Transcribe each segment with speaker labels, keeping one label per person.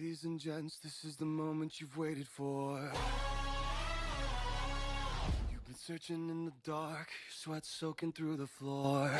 Speaker 1: Ladies and gents, this is the moment you've waited for. You've been searching in the dark, sweat soaking through the floor.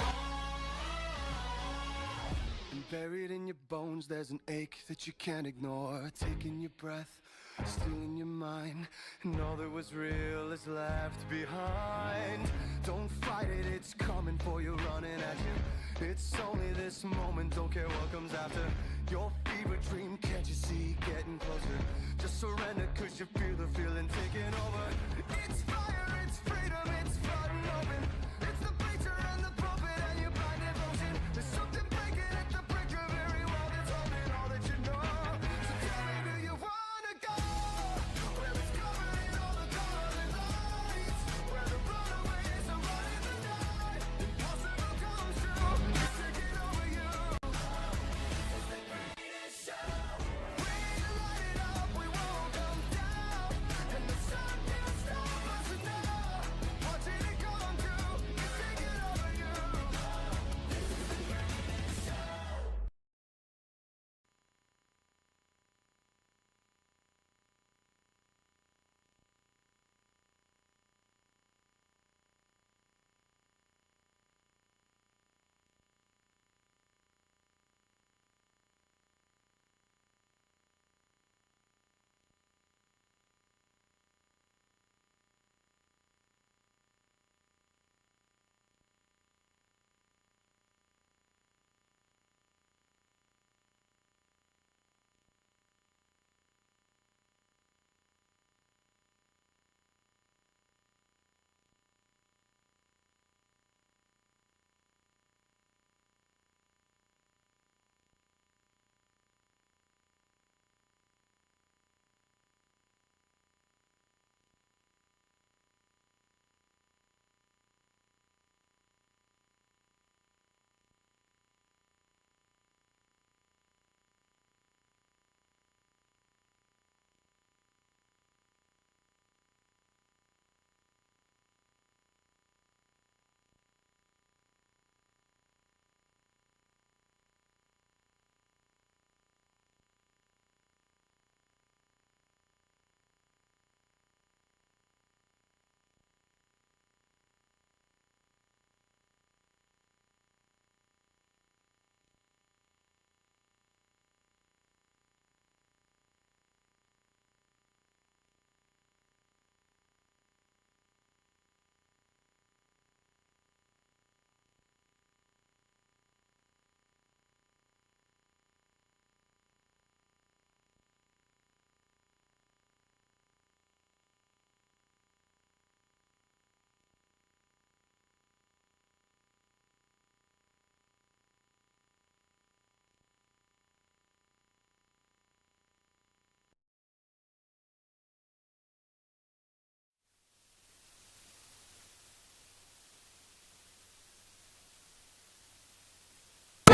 Speaker 1: And buried in your bones, there's an ache that you can't ignore. Taking your breath, stealing your mind, and all that was real is left behind. Don't fight it, it's coming for you, running at you. It's only this moment, don't care what comes after. Your fever dream, can't you see, getting closer. Just surrender, cause you feel the feeling taking over. It's fire, it's freedom, it's flooding open. It's the preacher and the prophet and your blind devotion. There's something breaking at the brink of every wall that's holding all that you know. So tell me, do you wanna go where it's covered in all the golden lights, where the runaways are running the night? Impossible comes true, it's taking over you. It's the greatest show. We light it up, we won't come down, and the sun can't stop us now. Watching it come true, it's taking over you. This is the greatest show.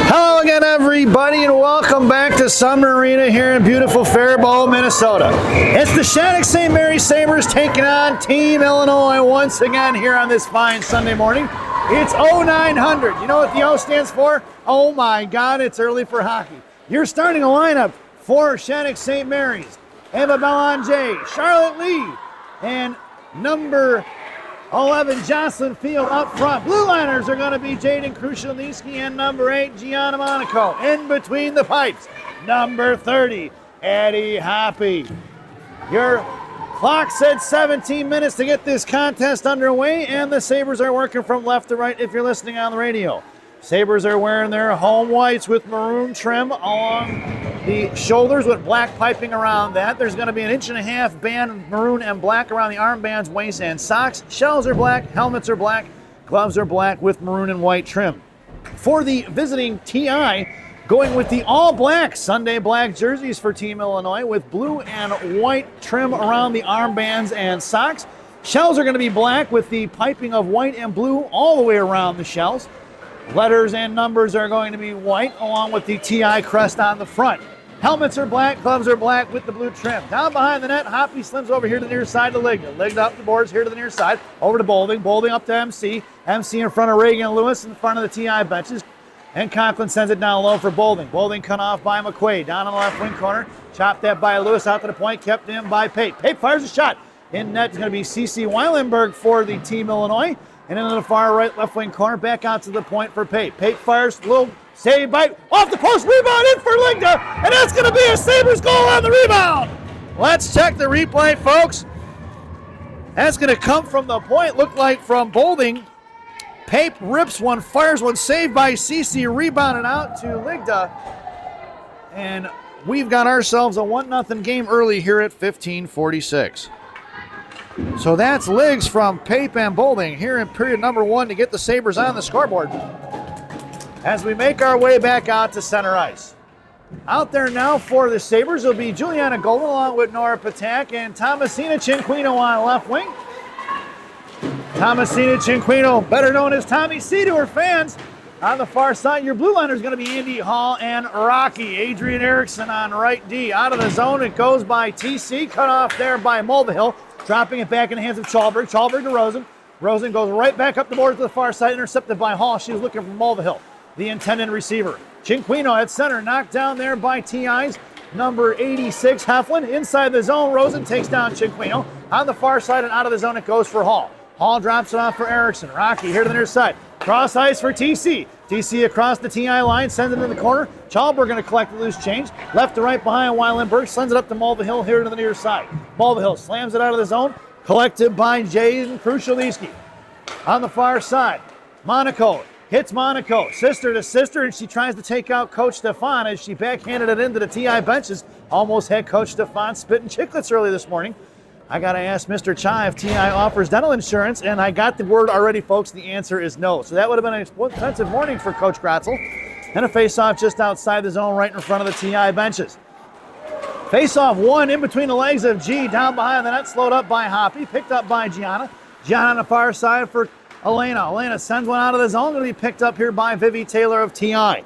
Speaker 2: Hello again, everybody, and welcome back to Sumner Arena here in beautiful Faribault, Minnesota. It's the Shattuck St. Mary Sabres taking on Team Illinois once again here on this fine Sunday morning. It's 0900. You know what the O stands for? Oh my God, it's early for hockey. You're starting a lineup for Shattuck St. Mary's. Eva Belanger, Charlotte Lee, and number 11, Jocelyn Field up front. Blue liners are going to be Jaden Krushelnicki and number 8, Gianna Monaco. In between the pipes, number 30, Addie Hoppy. Your clock said 17 minutes to get this contest underway, and the Sabres are working from left to right if you're listening on the radio. Sabres are wearing their home whites with maroon trim along the shoulders with black piping around that. There's going to be an 1.5-inch band of maroon and black around the armbands, waist, and socks. Shells are black, helmets are black, gloves are black with maroon and white trim. For the visiting TI, going with the all-black Sunday black jerseys for Team Illinois with blue and white trim around the armbands and socks. Shells are going to be black with the piping of white and blue all the way around the shells. Letters and numbers are going to be white along with the TI crest on the front. Helmets are black, gloves are black with the blue trim. Down behind the net, Hoppy slims over here to the near side to Ligda. Ligda up the boards here to the near side, over to Bolding. Bolding up to MC. MC in front of Reagan Lewis in front of the TI benches. And Conklin sends it down low for Bolding. Bolding cut off by McQuaid. Down on the left wing corner. Chopped that by Lewis out to the point. Kept in by Pape. Pape fires a shot. In net is going to be C.C. Weilenberg for the Team Illinois. And into the far right left wing corner. Back out to the point for Pape. Pape fires. Little save by off the post. Rebound in for Ligda. And that's going to be a Sabres goal on the rebound. Let's check the replay, folks. That's going to come from the point. Looked like from Bolding. Pape rips one, fires one, saved by CC, rebounded out to Ligda. And we've got ourselves a 1-0 game early here at 15:46. So that's Liggs from Pape and Bolding here in period number 1 to get the Sabres on the scoreboard. As we make our way back out to center ice. Out there now for the Sabres will be Juliana Golden along with Nora Patak and Thomasina Cinquino on left wing. Thomasina Cinquino, better known as Tommy C to her fans. On the far side, your blue liner is going to be Andy Hall and Rocky. Adrian Erickson on right D. Out of the zone, it goes by TC. Cut off there by Mulvihill. Dropping it back in the hands of Chalberg. Chalberg to Rosen. Rosen goes right back up the board to the far side, intercepted by Hall. She was looking for Mulvihill, the intended receiver. Cinquino at center, knocked down there by TI's number 86, Heflin. Inside the zone, Rosen takes down Cinquino. On the far side and out of the zone, it goes for Hall. Hall drops it off for Erickson. Rocky here to the near side. Cross ice for TC. TC across the TI line, sends it in the corner. Chalberg going to collect the loose change. Left to right behind Weilenberg, sends it up to Mulvihill here to the near side. Mulvihill slams it out of the zone. Collected by Jaden Krushelewski. On the far side, Monaco hits Monaco, sister to sister, and she tries to take out Coach Stefan as she backhanded it into the TI benches. Almost had Coach Stefan spitting chiclets early this morning. I got to ask Mr. Chai if TI offers dental insurance, and I got the word already, folks. The answer is no. So that would have been an expensive morning for Coach Gratzel. And a face-off just outside the zone right in front of the TI benches. Face-off one in between the legs of G, down behind the net, slowed up by Hoppy, picked up by Gianna. Gianna on the far side for Elena. Elena sends one out of the zone, going to be picked up here by Vivi Taylor of TI.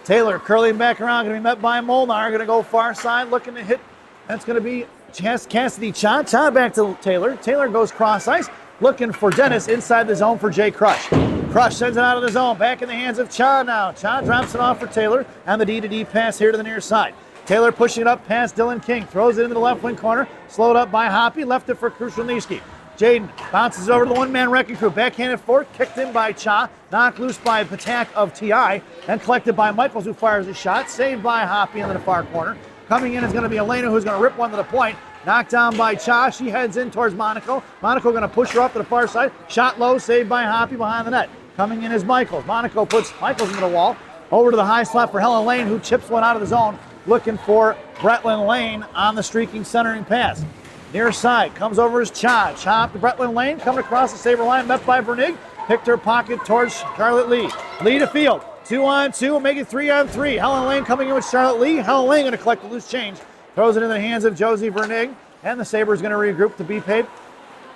Speaker 2: Taylor curling back around, going to be met by Molnar, going to go far side, looking to hit. That's going to be Cassidy Cha. Cha back to Taylor. Taylor goes cross ice, looking for Dennis inside the zone for Jay Crush. Crush sends it out of the zone, back in the hands of Cha now. Cha drops it off for Taylor, and the D-to-D pass here to the near side. Taylor pushing it up past Dylan King, throws it into the left wing corner, slowed up by Hoppy, left it for Krushelewski. Jaden bounces over to the one-man wrecking crew, backhanded forward, kicked in by Cha, knocked loose by Patak of TI, and collected by Michaels, who fires a shot, saved by Hoppy into the far corner. Coming in is going to be Elena, who's going to rip one to the point. Knocked down by Cha. She heads in towards Monaco. Monaco going to push her up to the far side. Shot low, saved by Hoppy behind the net. Coming in is Michaels. Monaco puts Michaels into the wall. Over to the high slot for Helen Lane, who chips one out of the zone, looking for Bretland Lane on the streaking centering pass. Near side, comes over as Cha. Cha up to Bretland Lane, coming across the Sabre line, met by Vernig. Picked her pocket towards Charlotte Lee. Lee to field. 2-on-2, make it 3-on-3. Helen Lane coming in with Charlotte Lee. Helen Lane going to collect the loose change. Throws it into the hands of Josie Vernig. And the Sabres going to regroup to be Pape.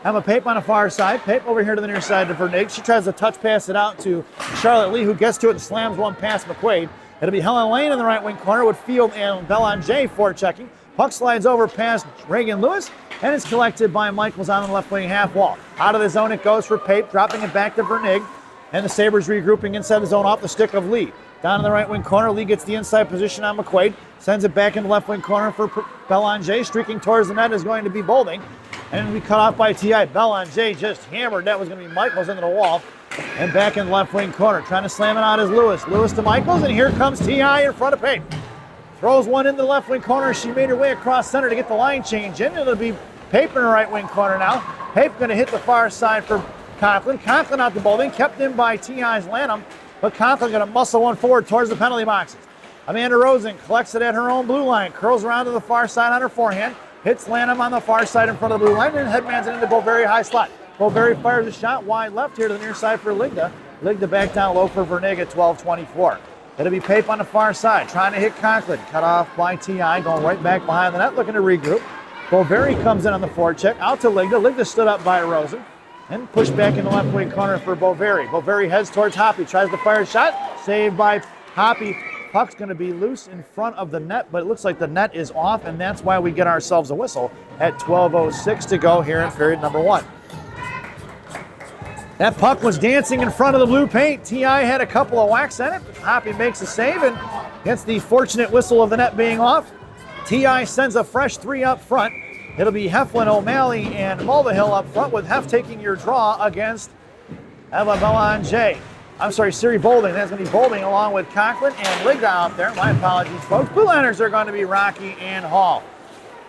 Speaker 2: Emma Pape on the far side. Pape over here to the near side to Vernig. She tries to touch pass it out to Charlotte Lee, who gets to it and slams one past McQuaid. It'll be Helen Lane in the right wing corner with Field and Belanger forechecking. Puck slides over past Reagan Lewis, and it's collected by Michaels on the left wing half wall. Out of the zone it goes for Pape, dropping it back to Vernig. And the Sabres regrouping inside the zone off the stick of Lee. Down in the right wing corner, Lee gets the inside position on McQuaid. Sends it back in the left wing corner for Belanger. Streaking towards the net is going to be Bolding. And it'll be cut off by TI. Belanger just hammered. That was going to be Michaels into the wall. And back in the left wing corner. Trying to slam it out is Lewis. Lewis to Michaels, and here comes TI in front of Pape. Throws one into the left wing corner. She made her way across center to get the line change in. It'll be Pape in the right wing corner now. Pape going to hit the far side for Conklin. Conklin out to Bolding, kept in by TI's Lanham, but Conklin going to muscle one forward towards the penalty boxes. Amanda Rosen collects it at her own blue line, curls around to the far side on her forehand, hits Lanham on the far side in front of the blue line, and headmans it into Boveri high slot. Boveri fires a shot wide left here to the near side for Ligda. Ligda back down low for Vernig at 12:24. It'll be Pape on the far side, trying to hit Conklin, cut off by TI, going right back behind the net, looking to regroup. Boveri comes in on the forecheck, out to Ligda. Ligda stood up by Rosen. And pushed back in the left wing corner for Boveri. Boveri heads towards Hoppy, tries to fire a shot, saved by Hoppy. Puck's going to be loose in front of the net, but it looks like the net is off, and that's why we get ourselves a whistle at 12:06 to go here in period number 1. That puck was dancing in front of the blue paint. T.I. had a couple of whacks at it. Hoppy makes a save and gets the fortunate whistle of the net being off. T.I. sends a fresh 3 up front. It'll be Heflin, O'Malley, and Mulvihill up front, with Hef taking your draw against Eva Belanger. I'm sorry, Siri Bolding. That's going to be Bolding along with Conklin and Ligda out there. My apologies, folks. Blue Liners are going to be Rocky and Hall.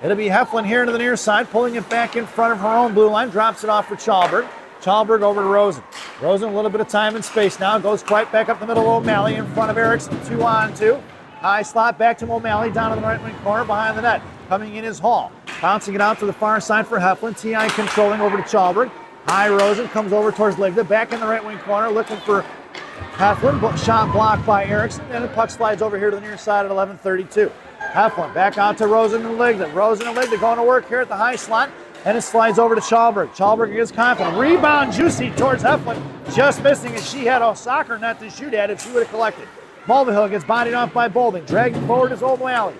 Speaker 2: It'll be Heflin here to the near side, pulling it back in front of her own blue line, drops it off for Chalberg. Chalberg over to Rosen. Rosen, a little bit of time and space now, goes quite back up the middle of O'Malley in front of Erickson, 2-on-2. High slot back to O'Malley, down in the right wing corner behind the net. Coming in is Hall. Bouncing it out to the far side for Heflin. T.I. controlling over to Chalberg. High Rosen comes over towards Ligda, back in the right wing corner, looking for Heflin. Shot blocked by Erickson, and the puck slides over here to the near side at 11:32. Heflin back out to Rosen and Ligda. Rosen and Ligda going to work here at the high slot, and it slides over to Chalberg. Chalberg against Conklin. Rebound juicy towards Heflin, just missing as she had a soccer net to shoot at if she would have collected. Mulvihill gets bodied off by Bolding. Dragging forward is O'Malley.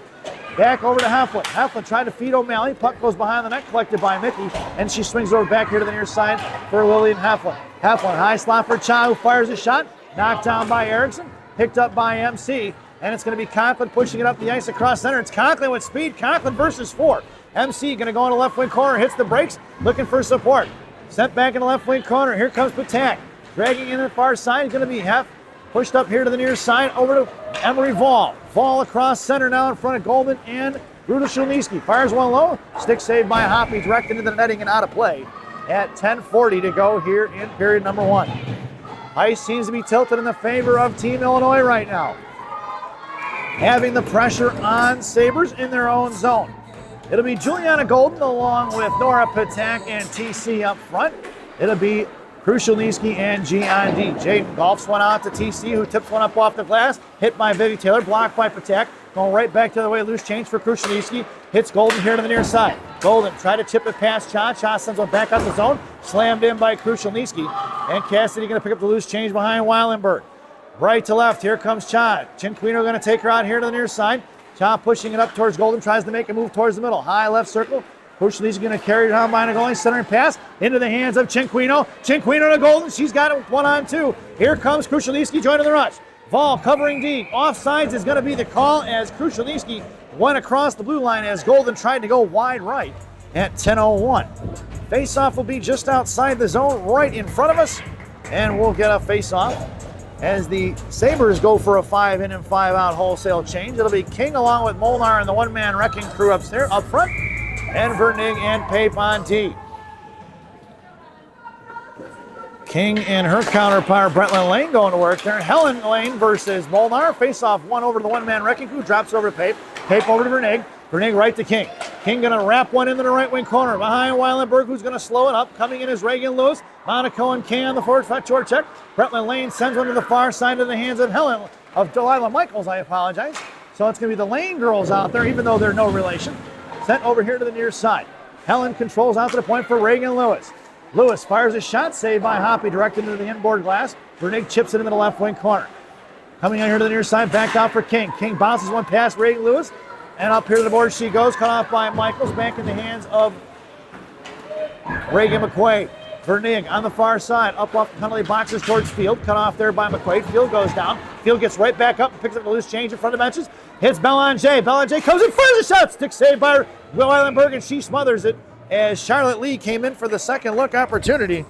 Speaker 2: Back over to Heflin. Heflin trying to feed O'Malley. Puck goes behind the net, collected by Mickey, and she swings over back here to the near side for Lillian Heflin. Heflin, high slot for Cha, who fires a shot. Knocked down by Erickson. Picked up by MC. And it's going to be Conklin pushing it up the ice across center. It's Conklin with speed. Conklin versus 4. MC going to go in the left wing corner. Hits the brakes. Looking for support. Sent back in the left wing corner. Here comes Patak. Dragging in the far side. It's going to be Hef. Pushed up here to the near side, over to Emery Vall. Vall across center now in front of Goldman and Ruda Shulniski. Fires one low. Stick saved by Hoppy, directed into the netting and out of play at 10:40 to go here in period number 1. Ice seems to be tilted in the favor of Team Illinois right now, having the pressure on Sabres in their own zone. It'll be Juliana Golden along with Nora Patak and TC up front. It'll be Krushelnyski and G.on.D. Jaden golfs one out to TC, who tips one up off the glass. Hit by Vivi Taylor, blocked by Patak. Going right back to the way, loose change for Krushelnyski. Hits Golden here to the near side. Golden tried to chip it past Cha. Cha sends one back out the zone. Slammed in by Krushelnyski. And Cassidy going to pick up the loose change behind Weilenberg. Right to left, here comes Cha. Chinquino going to take her out here to the near side. Cha pushing it up towards Golden, tries to make a move towards the middle. High left circle. Krushelnyski going to carry it down behind the goalie, centering pass into the hands of Chinquino. Chinquino to Golden, she's got it 1-on-2. Here comes Krushelnyski joining the rush. Vall covering D. Offsides is going to be the call as Krushelnyski went across the blue line as Golden tried to go wide right at 10:01. Face-off will be just outside the zone right in front of us, and we'll get a face-off as the Sabres go for a 5-in and 5-out wholesale change. It'll be King along with Molnar and the one-man wrecking crew up front, and Vernig and Pape on D. King and her counterpart, Bretland Lane, going to work there. Helen Lane versus Molnar. Face-off one over to the one-man wrecking crew. Drops over to Pape. Pape over to Vernig. Vernig right to King. King going to wrap one into the right wing corner. Behind Weilenberg, who's going to slow it up. Coming in is Reagan Lewis. Monaco and King on the forward front. Short check. Bretland Lane sends one to the far side of the hands of Delilah Michaels, I apologize. So it's going to be the Lane girls out there, even though they're no relation. Sent over here to the near side. Helen controls out to the point for Reagan Lewis. Lewis fires a shot, saved by Hoppy, directed into the inboard glass. Vernig chips it into the left wing corner. Coming in here to the near side, backed out for King. King bounces one past Reagan Lewis, and up here to the board she goes, cut off by Michaels, back in the hands of Reagan McQuaid. Vernig on the far side, up off the penalty boxes towards Field, cut off there by McQuaid. Field goes down. Field gets right back up and picks up the loose change in front of the benches. Hits Belanger. Belanger comes in, fires a shot. Stick saved by Will Eilenberg, and she smothers it as Charlotte Lee came in for the second look opportunity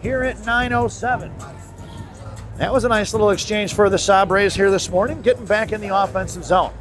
Speaker 2: here at 9:07. That was a nice little exchange for the Sabres here this morning, getting back in the offensive zone.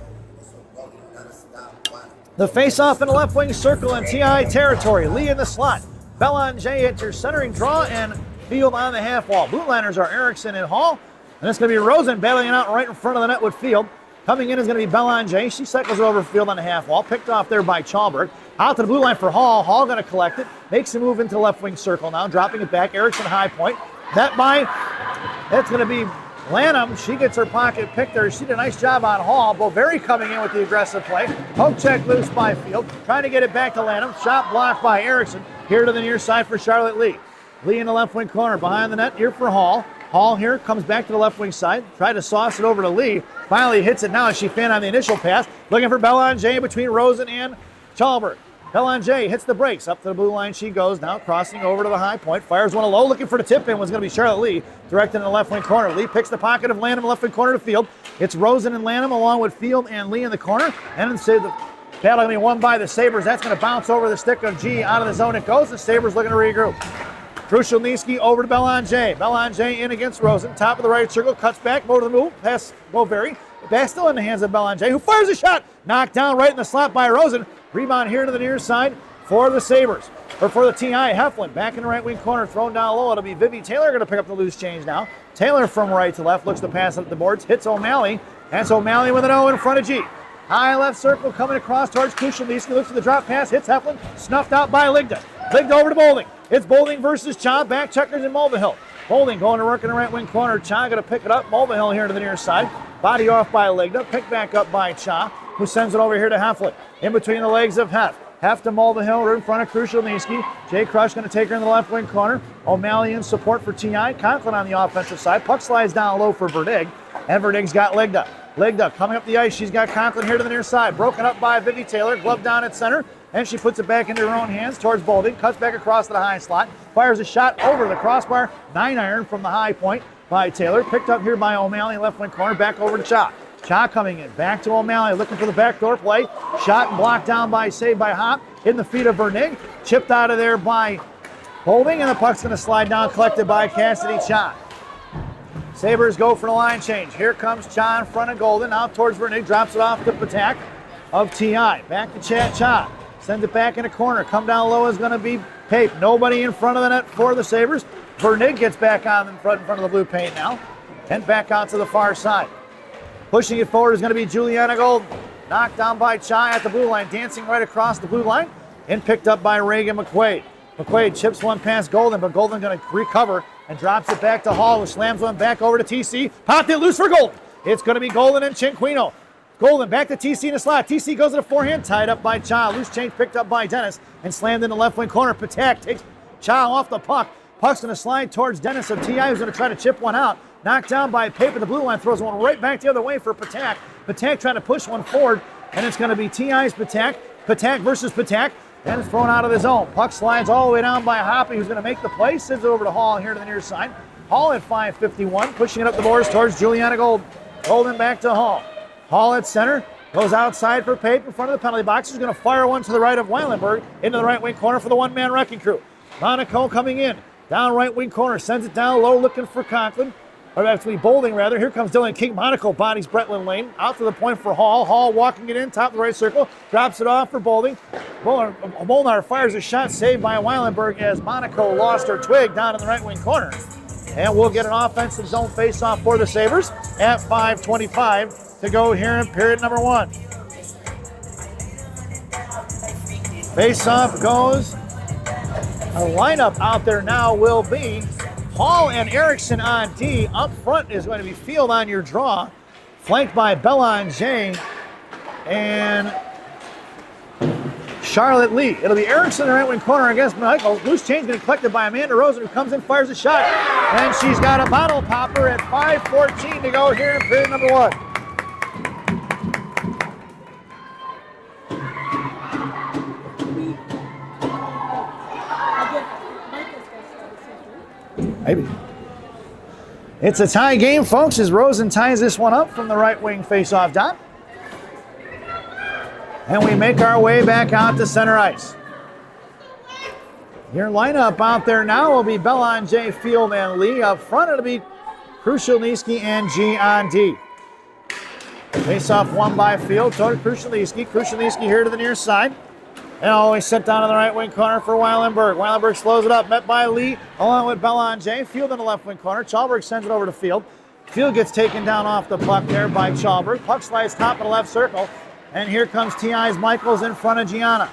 Speaker 2: The face-off in the left wing circle in TI territory. Lee in the slot. Belanger hits her centering draw, and Field on the half wall. Blue liners are Erickson and Hall, and it's going to be Rosen bailing out right in front of the net with Field. Coming in is going to be Belanger. She cycles over Field on the half wall, picked off there by Chalberg. Out to the blue line for Hall. Hall going to collect it. Makes a move into the left wing circle now, dropping it back. Erickson high point. That's going to be Lanham. She gets her pocket picked there. She did a nice job on Hall. Boveri coming in with the aggressive play. Poke check loose by Field. Trying to get it back to Lanham. Shot blocked by Erickson. Here to the near side for Charlotte Lee. Lee in the left wing corner. Behind the net here for Hall. Hall here comes back to the left wing side. Tried to sauce it over to Lee. Finally hits it now as she fanned on the initial pass. Looking for Belanger between Rosen and Chalberg. Belanger hits the brakes. Up to the blue line she goes. Now crossing over to the high point. Fires one low. Looking for the tip in was going to be Charlotte Lee. Directed in the left wing corner. Lee picks the pocket of Lanham, left wing corner to Field. It's Rosen and Lanham along with Field and Lee in the corner. And instead the battle going to be won by the Sabres. That's going to bounce over the stick of G. Out of the zone it goes. The Sabres looking to regroup. Krushelnyski over to Belanger. Belanger in against Rosen. Top of the right circle. Cuts back. More to the move. Pass Boveri. Back still in the hands of Belanger, who fires a shot. Knocked down right in the slot by Rosen. Rebound here to the near side for the Sabres. Or for the TI. Heflin back in the right wing corner. Thrown down low. It'll be Vivi Taylor going to pick up the loose change now. Taylor from right to left. Looks to pass up the boards. Hits O'Malley. That's O'Malley with an O in front of G. High left circle coming across towards Krushelnyski. Looks for the drop pass. Hits Heflin. Snuffed out by Ligda. Ligda over to Boulding. It's Boulding versus Cha. Back checkers in Mulvihill. Boulding going to work in the right wing corner. Cha going to pick it up. Mulvihill here to the near side. Body off by Ligda. Picked back up by Cha, who sends it over here to Heflin. In between the legs of Hef. Hef to Mulvihill. Right in front of Krushelnyski. Jay Crush going to take her in the left wing corner. O'Malley in support for TI. Conklin on the offensive side. Puck slides down low for Verdig. And Verdig's got Ligda. Ligda coming up the ice. She's got Conklin here to the near side. Broken up by Vivi Taylor. Glove down at center. And she puts it back into her own hands towards Boulding. Cuts back across to the high slot. Fires a shot over the crossbar. 9-iron from the high point by Taylor. Picked up here by O'Malley, left wing corner. Back over to Cha. Cha coming in. Back to O'Malley. Looking for the backdoor play. Shot and blocked down by, saved by Hop. In the feet of Vernig. Chipped out of there by Boulding. And the puck's going to slide down. Collected by Cassidy Cha. Sabres go for the line change. Here comes Cha in front of Golden. Out towards Vernig. Drops it off to Patak of TI. Back to Chad Cha. Sends it back in the corner. Come down low is going to be Pape. Nobody in front of the net for the Sabres. Vernig gets back on in front of the blue paint now. And back out to the far side. Pushing it forward is going to be Juliana Golden. Knocked down by Cha at the blue line. Dancing right across the blue line. And picked up by Reagan McQuaid. McQuaid chips one past Golden, but Golden going to recover and drops it back to Hall, who slams one back over to TC. Popped it loose for Golden. It's going to be Golden and Cinquino. Golden back to TC in the slot. TC goes to the forehand, tied up by Cha. Loose change picked up by Dennis and slammed in the left wing corner. Patak takes Cha off the puck. Puck's going to slide towards Dennis of TI, who's going to try to chip one out. Knocked down by Pape at the blue line. Throws one right back the other way for Patak. Patak trying to push one forward, and it's going to be TI's Patak. Patak versus Patak. And it's thrown out of the zone. Puck slides all the way down by Hoppy, who's going to make the play. Sends it over to Hall here to the near side. Hall at 5:51, pushing it up the boards towards Juliana Golden. Golden back to Hall. Hall at center. Goes outside for Pape in front of the penalty box. He's going to fire one to the right of Weilenberg into the right wing corner for the one-man wrecking crew. Monaco coming in. Down right wing corner. Sends it down low looking for Conklin. Or actually Boulding rather. Here comes Dylan King. Monaco bodies Bretland Lane. Out to the point for Hall. Hall walking it in. Top of the right circle. Drops it off for Boulding. Molnar fires a shot saved by Weilenberg as Monaco lost her twig down in the right wing corner. And we'll get an offensive zone face-off for the Sabres at 5:25 to go here in period number 1. Face-off goes. A lineup out there now will be Hall and Erickson on D. Up front is going to be Field on your draw, flanked by Belanger and Charlotte Lee. It'll be Erickson in the right wing corner against Michael. Loose change getting collected by Amanda Rosen, who comes in, fires a shot, and she's got a bottle popper at 5:14 to go here in period number 1. Maybe. It's a tie game, folks, as Rosen ties this one up from the right wing face-off dot. And we make our way back out to center ice. Your lineup out there now will be Belanger, Field, and Lee. Up front, it'll be Krushelnyski and G on D. Face-off won by Field toward Krushelnyski. Krushelnyski here to the near side. And always sent down in the right wing corner for Weilenberg. Weilenberg slows it up, met by Lee along with Belanger. Field in the left wing corner. Chalberg sends it over to Field. Field gets taken down off the puck there by Chalberg. Puck slides top of the left circle. And here comes TI's Michaels in front of Gianna.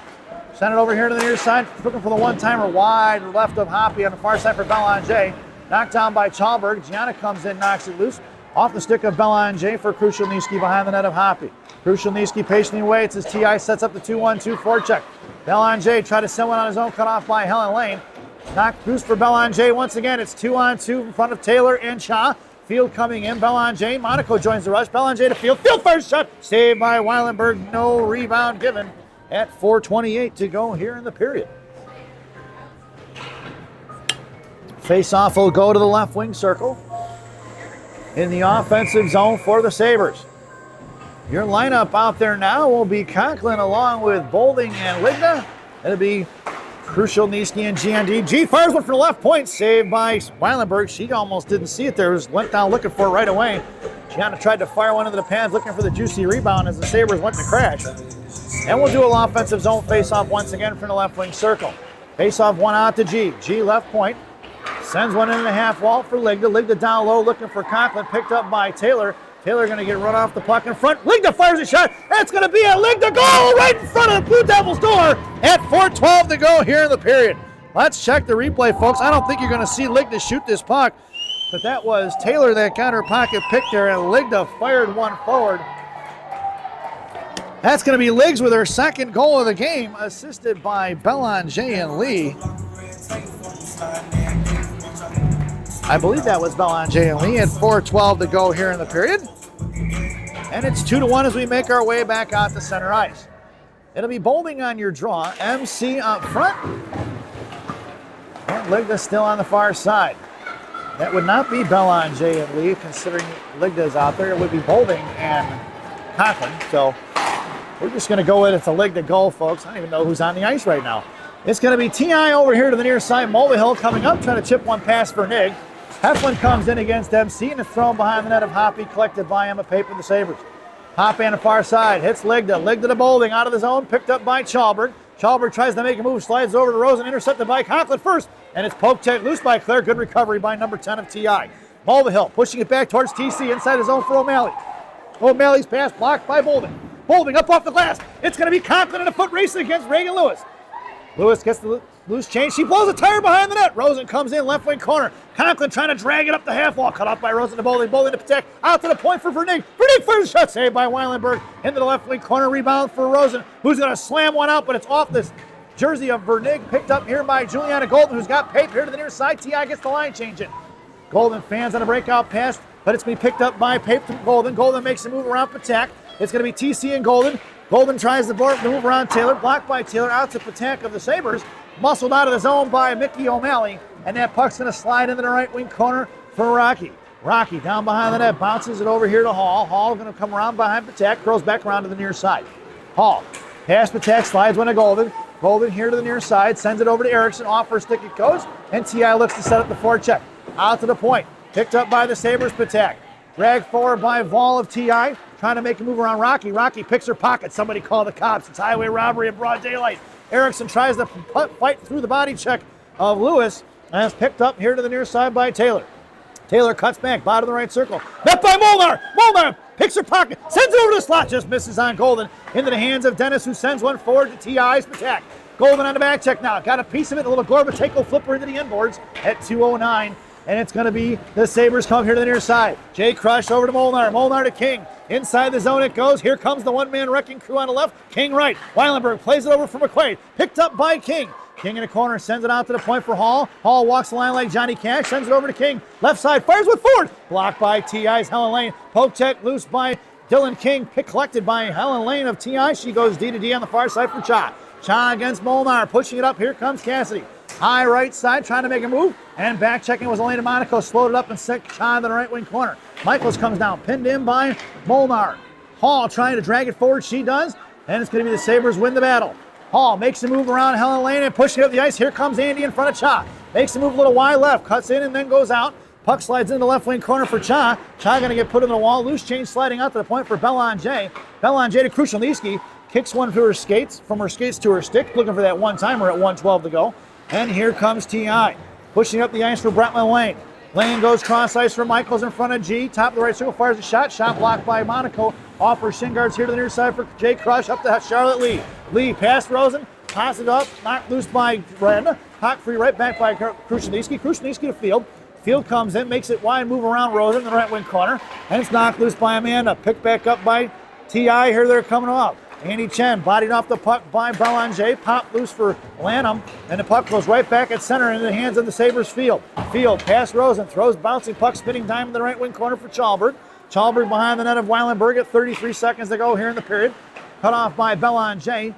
Speaker 2: Send it over here to the near side. Looking for the one-timer wide left of Hoppy on the far side for Belanger. Knocked down by Chalberg. Gianna comes in, knocks it loose. Off the stick of Belanger for Krushelnyski behind the net of Hoppy. Krushelnyski patiently waits as TI sets up the 2-1-2 forecheck. Belanger tried to send one on his own, cut off by Helen Lane. Knocked loose for Belanger once again. It's 2-on-2 in front of Taylor and Cha. Field coming in. Belanger. Monaco joins the rush. Belanger to Field. Field first shot. Saved by Weilenberg. No rebound given. at 4:28 to go here in the period. Face-off will go to the left wing circle in the offensive zone for the Sabres. Your lineup out there now will be Conklin along with Bolding and Ligna. It'll be Crucial, Niski, and GND. G fires one from the left point, saved by Weilenberg. She almost didn't see it there. Went down looking for it right away. Gianna tried to fire one into the pads, looking for the juicy rebound as the Sabres went to crash. And we'll do a offensive zone face-off once again from the left wing circle. Face-off one out to G. G left point. Sends one in the half wall for Ligda. Ligda down low looking for Conklin. Picked up by Taylor. Taylor going to get run off the puck in front. Ligda fires a shot. That's going to be a Ligda goal right in front of the Blue Devils' door at 4:12 to go here in the period. Let's check the replay, folks. I don't think you're going to see Ligda shoot this puck, but that was Taylor that got her pocket picked there, and Ligda fired one forward. That's going to be Liggs with her second goal of the game, assisted by Belanger and Lee. I believe that was Belanger and Lee at 4:12 to go here in the period. And it's 2-1 as we make our way back out to center ice. It'll be Bolding on your draw, MC up front, and Ligda still on the far side. That would not be Belanger and Lee, considering Ligda's out there. It would be Bolding and Conklin. So we're just going to go with it's a Ligda goal, folks. I don't even know who's on the ice right now. It's going to be T.I. over here to the near side. Mulvihill coming up, trying to chip one past Vernig. Heflin comes in against MC and is thrown behind the net of Hoppy, collected by Emma Pape of the Sabres. Hoppy on the far side, hits Ligda. Ligda to Bolding, out of the zone, picked up by Chalberg. Chalberg tries to make a move, slides over to Rosen, intercepted by Conklin first, and it's poked loose by Claire. Good recovery by number 10 of T.I. Mulvihill pushing it back towards TC, inside his zone for O'Malley. O'Malley's pass blocked by Bolding. Bolding up off the glass. It's going to be Conklin in a foot racing against Reagan Lewis. Lewis gets the loose change. She blows a tire behind the net. Rosen comes in, left wing corner. Conklin trying to drag it up the half wall. Cut off by Rosen to Bolding. Bolding to protect. Out to the point for Vernig. Vernig fires a shot. Saved by Weilenberg. Into the left wing corner. Rebound for Rosen, who's going to slam one out, but it's off this jersey of Vernig. Picked up here by Juliana Golden, who's got Pape here to the near side. T.I. gets the line change in. Golden fans on a breakout pass, but it's going to be picked up by Pape to Golden. Golden makes a move around Patak. It's going to be TC and Golden. Golden tries to move around Taylor, blocked by Taylor, out to Patak of the Sabres, muscled out of the zone by Mickey O'Malley, and that puck's going to slide into the right wing corner for Rocky. Rocky down behind the net, bounces it over here to Hall. Hall going to come around behind Patak, curls back around to the near side. Hall, past Patak, slides one to Golden. Golden here to the near side, sends it over to Erickson, off her stick it goes, and T.I. looks to set up the forecheck. Out to the point, picked up by the Sabres, Patak. Dragged forward by Vol of T.I., trying to make a move around Rocky. Rocky picks her pocket. Somebody call the cops. It's highway robbery in broad daylight. Erickson tries to fight through the body check of Lewis, and is picked up here to the near side by Taylor. Taylor cuts back, bottom of the right circle. Met by Molnar. Molnar picks her pocket, sends it over to the slot, just misses on Golden. Into the hands of Dennis, who sends one forward to T.I.'s attack. Golden on the back check now. Got a piece of it. A little Gorbatenko flipper into the inboards at 2:09. And it's going to be the Sabres come here to the near side. Jay Crush over to Molnar. Molnar to King. Inside the zone it goes. Here comes the one-man wrecking crew on the left. King right. Weilenberg plays it over for McQuaid. Picked up by King. King in the corner, sends it out to the point for Hall. Hall walks the line like Johnny Cash, sends it over to King. Left side, fires with forward. Blocked by T.I.'s Helen Lane. Poke check loose by Dylan King. Pick collected by Helen Lane of T.I. She goes D to D on the far side for Cha. Cha against Molnar, pushing it up. Here comes Cassidy. High right side, trying to make a move, and back checking was Elena Monaco, slowed it up and sent Cha in the right wing corner. Michaels comes down, pinned in by Molnar. Hall trying to drag it forward, she does, and it's going to be the Sabres win the battle. Hall makes a move around Helen Lane and pushing it up the ice. Here comes Andy in front of Cha. Makes a move a little wide left, cuts in and then goes out. Puck slides into the left wing corner for Cha. Cha going to get put in the wall, loose change sliding out to the point for Belanger. Belanger to Krushelnyski, kicks one to her skates, from her skates to her stick, looking for that one-timer at 1:12 to go. And here comes T.I. pushing up the ice for Brentman Lane. Lane goes cross ice for Michaels in front of G. Top of the right circle, fires a shot. Shot blocked by Monaco. Off her shin guards here to the near side for Jay Crush. Up to Charlotte Lee. Lee past Rosen. Pass it up. Knocked loose by Brenda. Puck free right back by Krushelnyski. Krushelnyski to Field. Field comes in, makes it wide, move around Rosen in the right wing corner. And it's knocked loose by Amanda. Picked back up by T.I. Here they're coming off. Andy Chen bodied off the puck by Belanger, popped loose for Lanham, and the puck goes right back at center into the hands of the Sabres Field. Field past Rosen, throws bouncing puck, spinning dime in the right wing corner for Chalberg. Chalberg behind the net of Weilenberg at 33 seconds to go here in the period. Cut off by Belanger.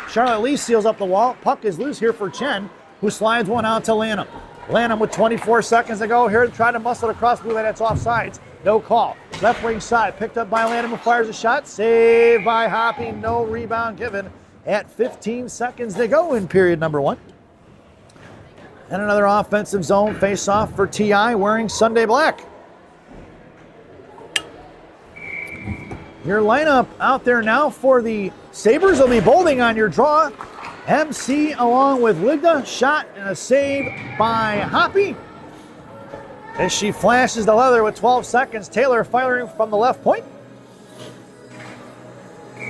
Speaker 2: Charlotte Lee seals up the wall. Puck is loose here for Chen, who slides one out to Lanham. Lanham with 24 seconds to go here, trying to muscle it across blue line. That's offsides. No call. Left wing side, picked up by Lanham, who fires a shot. Saved by Hoppy. No rebound given at 15 seconds to go in period number 1. And another offensive zone face-off for TI wearing Sunday black. Your lineup out there now for the Sabres will be bolding on your draw. MC along with Ligda, shot and a save by Hoppy. As she flashes the leather with 12 seconds, Taylor firing from the left point.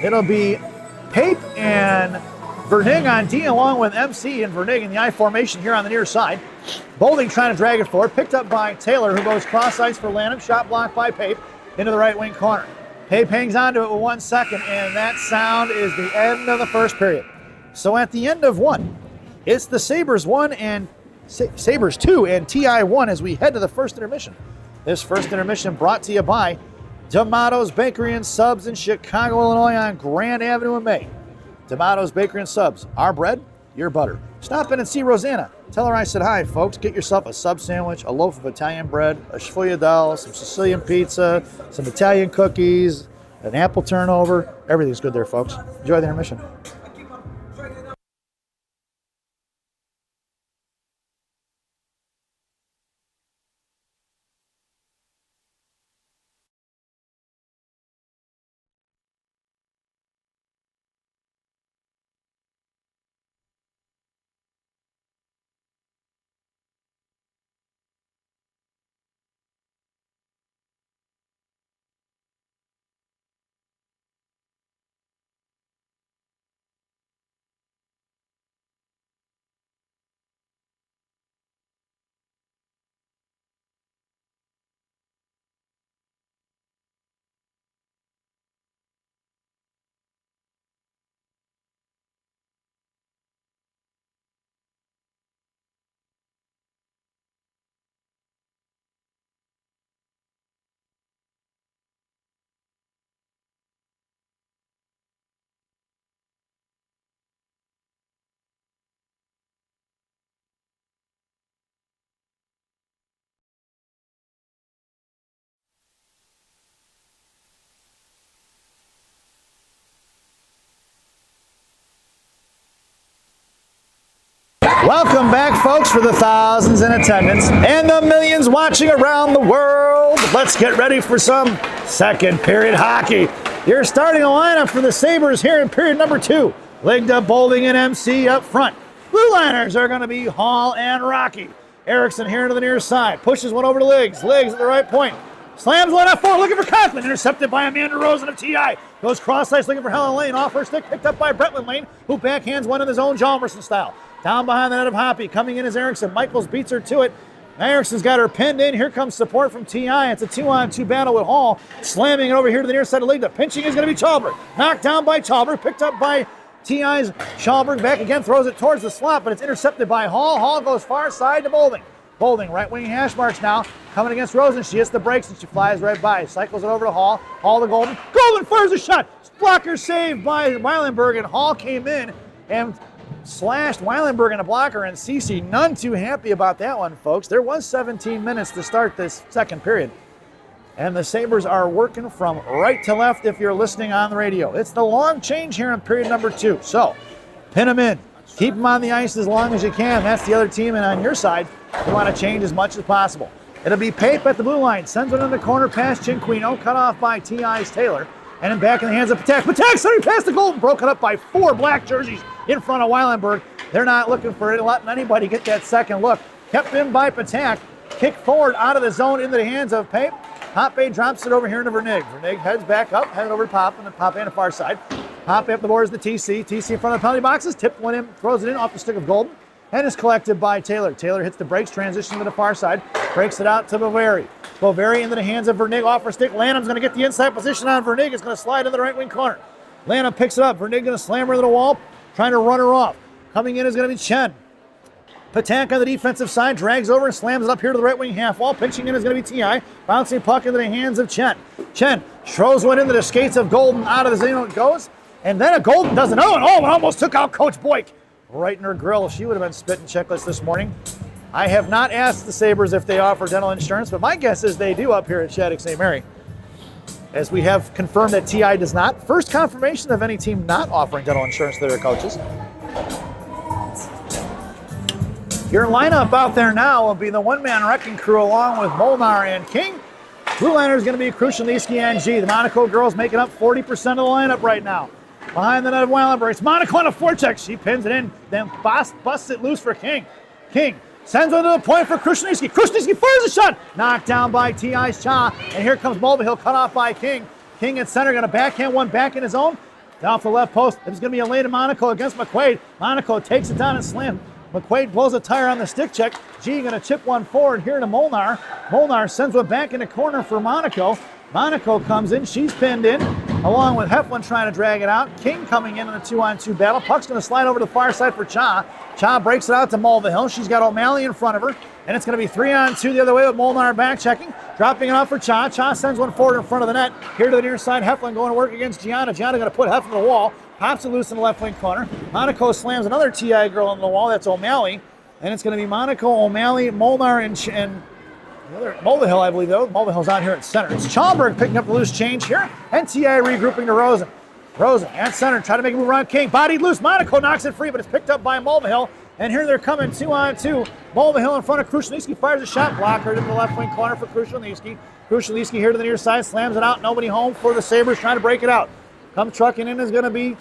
Speaker 2: It'll be Pape and Vernig on D along with MC and Vernig in the I formation here on the near side. Bolding trying to drag it forward, picked up by Taylor, who goes cross ice for Lanham, shot blocked by Pape into the right wing corner. Pape hangs on to it with 1 second, and that sound is the end of the first period. So at the end of 1, it's the Sabres 1 and Sabres 2 and TI 1 as we head to the first intermission. This first intermission brought to you by D'Amato's Bakery and Subs in Chicago, Illinois on Grand Avenue in May. D'Amato's Bakery and Subs, our bread, your butter. Stop in and see Rosanna. Tell her I said hi, folks. Get yourself a sub sandwich, a loaf of Italian bread, a sfogliatelle, some Sicilian pizza, some Italian cookies, an apple turnover. Everything's good there, folks. Enjoy the intermission. Welcome back, folks, for the thousands in attendance and the millions watching around the world. Let's get ready for some second period hockey. Your starting lineup for the Sabres here in period number 2. Ligda, Bolding, and MC up front. Blue liners are going to be Hall and Rocky. Erickson here to the near side. Pushes one over to Liggs. Liggs at the right point. Slams one up forward, looking for Conklin. Intercepted by Amanda Rosen of TI. Goes cross ice looking for Helen Lane. Off her stick, picked up by Bretland Lane, who backhands one in his own Jalmerson style. Down behind the net of Hoppy. Coming in is Erickson. Michaels beats her to it. Erickson's got her pinned in. Here comes support from TI. It's a 2-on-2 battle with Hall. Slamming it over here to the near side of Ligda. Pinching is going to be Chalberg. Knocked down by Chalberg. Picked up by TI's Chalberg. Back again. Throws it towards the slot, but it's intercepted by Hall. Hall goes far side to Bolding. Bolding, right wing hash marks now. Coming against Rosen. She hits the brakes and she flies right by. Cycles it over to Hall. Hall to Golden. Golden fires a shot. Blocker saved by Weilenberg, and Hall came in and slashed Weilenberg in a blocker, and Cece none too happy about that one, folks. There was 17 minutes to start this second period. And the Sabres are working from right to left if you're listening on the radio. It's the long change here in period number 2. So, pin them in. Keep them on the ice as long as you can. That's the other team, and on your side, you want to change as much as possible. It'll be Pape at the blue line. Sends it in the corner past Cinquino. Cut off by TI's Taylor. And then back in the hands of Patak. Patak sending past the goal. Broken up by 4 black jerseys in front of Weilenberg. They're not looking for it, letting anybody get that second look. Kept in by Patak. Kick forward out of the zone into the hands of Pape. Hoppe drops it over here into Vernig. Vernig heads back up, headed over to Pop, and then Pop on the far side. Hoppe up the boards the TC. TC in front of the penalty boxes. Tipped one in, throws it in off the stick of Golden. And is collected by Taylor. Taylor hits the brakes, transition to the far side. Breaks it out to Boveri. Boveri into the hands of Vernig off her stick. Lanham's going to get the inside position on Vernig. It's going to slide in the right wing corner. Lanham picks it up. Vernig going to slam her to the wall, trying to run her off. Coming in is going to be Chen. Patak on the defensive side, drags over and slams it up here to the right wing half wall. Pinching in is going to be TI. Bouncing puck into the hands of Chen. Chen throws one into the skates of Golden. Out of the zone it goes. And then a Golden does another one. Oh, it almost took out Coach Boyk right in her grill. She would have been spitting checklist this morning. I have not asked the Sabres if they offer dental insurance, but my guess is they do up here at Shattuck St. Mary, as we have confirmed that TI does not. First confirmation of any team not offering dental insurance to their coaches. Your lineup out there now will be the one-man wrecking crew along with Molnar and King. Blue liner is going to be Krushelnyski and G. The Monaco girls making up 40% of the lineup right now. Behind the net of Weilenberg, it's Monaco on a forecheck. She pins it in, then busts it loose for King. King sends one to the point for Krushelnyski. Krushelnyski fires a shot. Knocked down by T.I.'s Cha. And here comes Mulvihill, cut off by King. King at center, going to backhand one back in his own. Down off the left post. It's going to be a lane to Monaco against McQuaid. Monaco takes it down and slams. McQuaid blows a tire on the stick check. G going to chip one forward here to Molnar. Molnar sends one back in the corner for Monaco. Monaco comes in. She's pinned in, along with Heflin trying to drag it out. King coming in a 2-on-2 battle. Puck's going to slide over to the far side for Cha. Cha breaks it out to Mulvihill. She's got O'Malley in front of her. And it's going to be 3-on-2 the other way with Molnar back checking. Dropping it off for Cha. Cha sends one forward in front of the net. Here to the near side. Heflin going to work against Gianna. Gianna going to put Heflin to the wall. Pops it loose in the left wing corner. Monaco slams another TI girl into the wall. That's O'Malley. And it's going to be Monaco, O'Malley, Molnar, and the other Mulvihill, I believe, though. Mulvihill's on here at center. It's Chalberg picking up the loose change here. And TI regrouping to Rosen. Rosen at center, trying to make a move around King. Bodied loose. Monaco knocks it free, but it's picked up by Mulvihill. And here they're coming 2-on-2. Mulvihill in front of Krushelnyski, fires a shot. Blocker to the left wing corner for Krushelnyski. Krushelnyski here to the near side, slams it out. Nobody home for the Sabres, trying to break it out. Come trucking in is going to be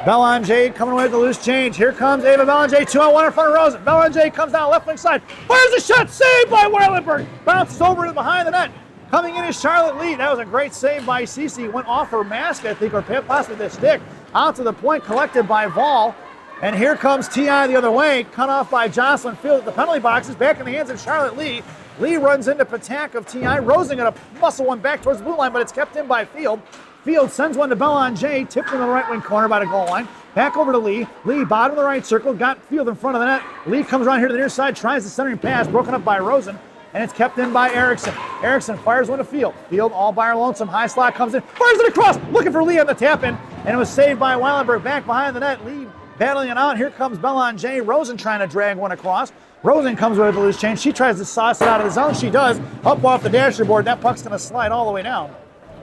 Speaker 2: Belanger coming away with the loose change. Here comes Ava Belanger, 2-on-1 in front of Rosen. Belanger comes down left wing side, fires a shot, saved by Weilenberg. Bounces over to behind the net. Coming in is Charlotte Lee. That was a great save by Cece. Went off her mask, I think, or possibly the stick. Out to the point, collected by Vol. And here comes T.I. the other way, cut off by Jocelyn Field at the penalty boxes, back in the hands of Charlotte Lee. Lee runs into Patak of T.I. Rosen going to muscle one back towards the blue line, but it's kept in by Field. Field sends one to Belanger, tipped in the right wing corner by the goal line. Back over to Lee. Lee, bottom of the right circle, got Field in front of the net. Lee comes around here to the near side, tries the centering pass, broken up by Rosen, and it's kept in by Erickson. Erickson fires one to Field. Field all by her lonesome. High slot comes in, fires it across, looking for Lee on the tap in, and it was saved by Weilenberg. Back behind the net, Lee battling it out. Here comes Belanger. Rosen trying to drag one across. Rosen comes with a loose change. She tries to sauce it out of the zone. She does. Up off the dasher board. That puck's going to slide all the way down.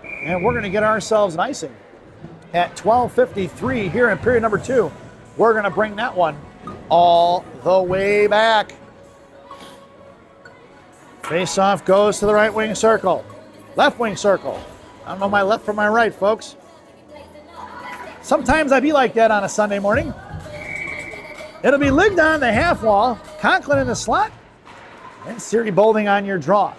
Speaker 2: And we're going to get ourselves an icing. At 12:53 here in period number 2, we're going to bring that one all the way back. Face-off goes to the right wing circle. Left wing circle. I don't know my left from my right, folks. Sometimes I be like that on a Sunday morning. It'll be Ligda on the half wall, Conklin in the slot, and Siri Bolding on your draw.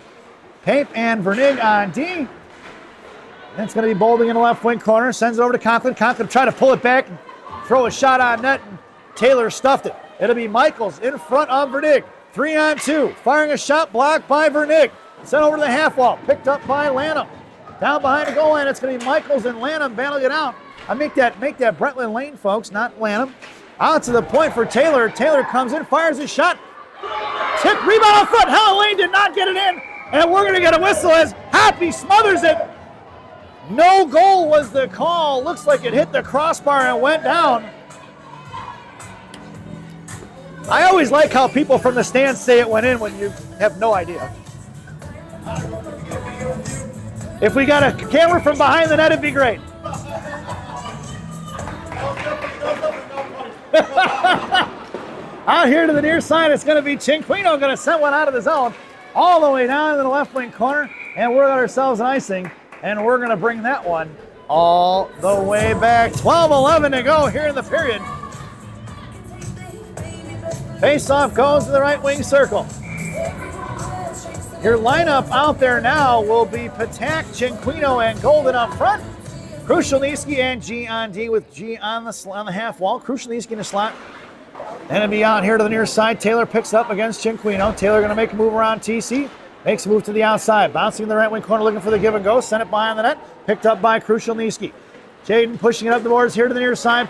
Speaker 2: Pape and Vernig on D. And it's going to be Bolding in the left wing corner, sends it over to Conklin. Conklin try to pull it back and throw a shot on net, and Taylor stuffed it. It'll be Michaels in front of Vernig. 3-on-2, firing a shot blocked by Vernig. Sent over to the half wall, picked up by Lanham. Down behind the goal line, it's going to be Michaels and Lanham battling it out. I make that Brentland Lane, folks, not Lanham. Out to the point for Taylor. Taylor comes in, fires his shot. Tip, rebound out front. Helen Lane did not get it in. And we're going to get a whistle as Happy smothers it. No goal was the call. Looks like it hit the crossbar and went down. I always like how people from the stands say it went in when you have no idea. If we got a camera from behind the net, it'd be great. Out here to the near side, it's going to be Cinquino going to send one out of the zone all the way down to the left wing corner, and we're got ourselves an icing, and we're going to bring that one all the way back. 12:11 to go here in the period. Face-off goes to the right wing circle. Your lineup out there now will be Patak, Cinquino, and Golden up front. Krushelnyski and G on D with G on the half wall. Krushelnyski in the slot. And it'll be out here to the near side. Taylor picks up against Cinquino. Taylor going to make a move around TC. Makes a move to the outside. Bouncing in the right wing corner, looking for the give and go. Sent it behind the net. Picked up by Krushelnyski. Jaden pushing it up the boards here to the near side.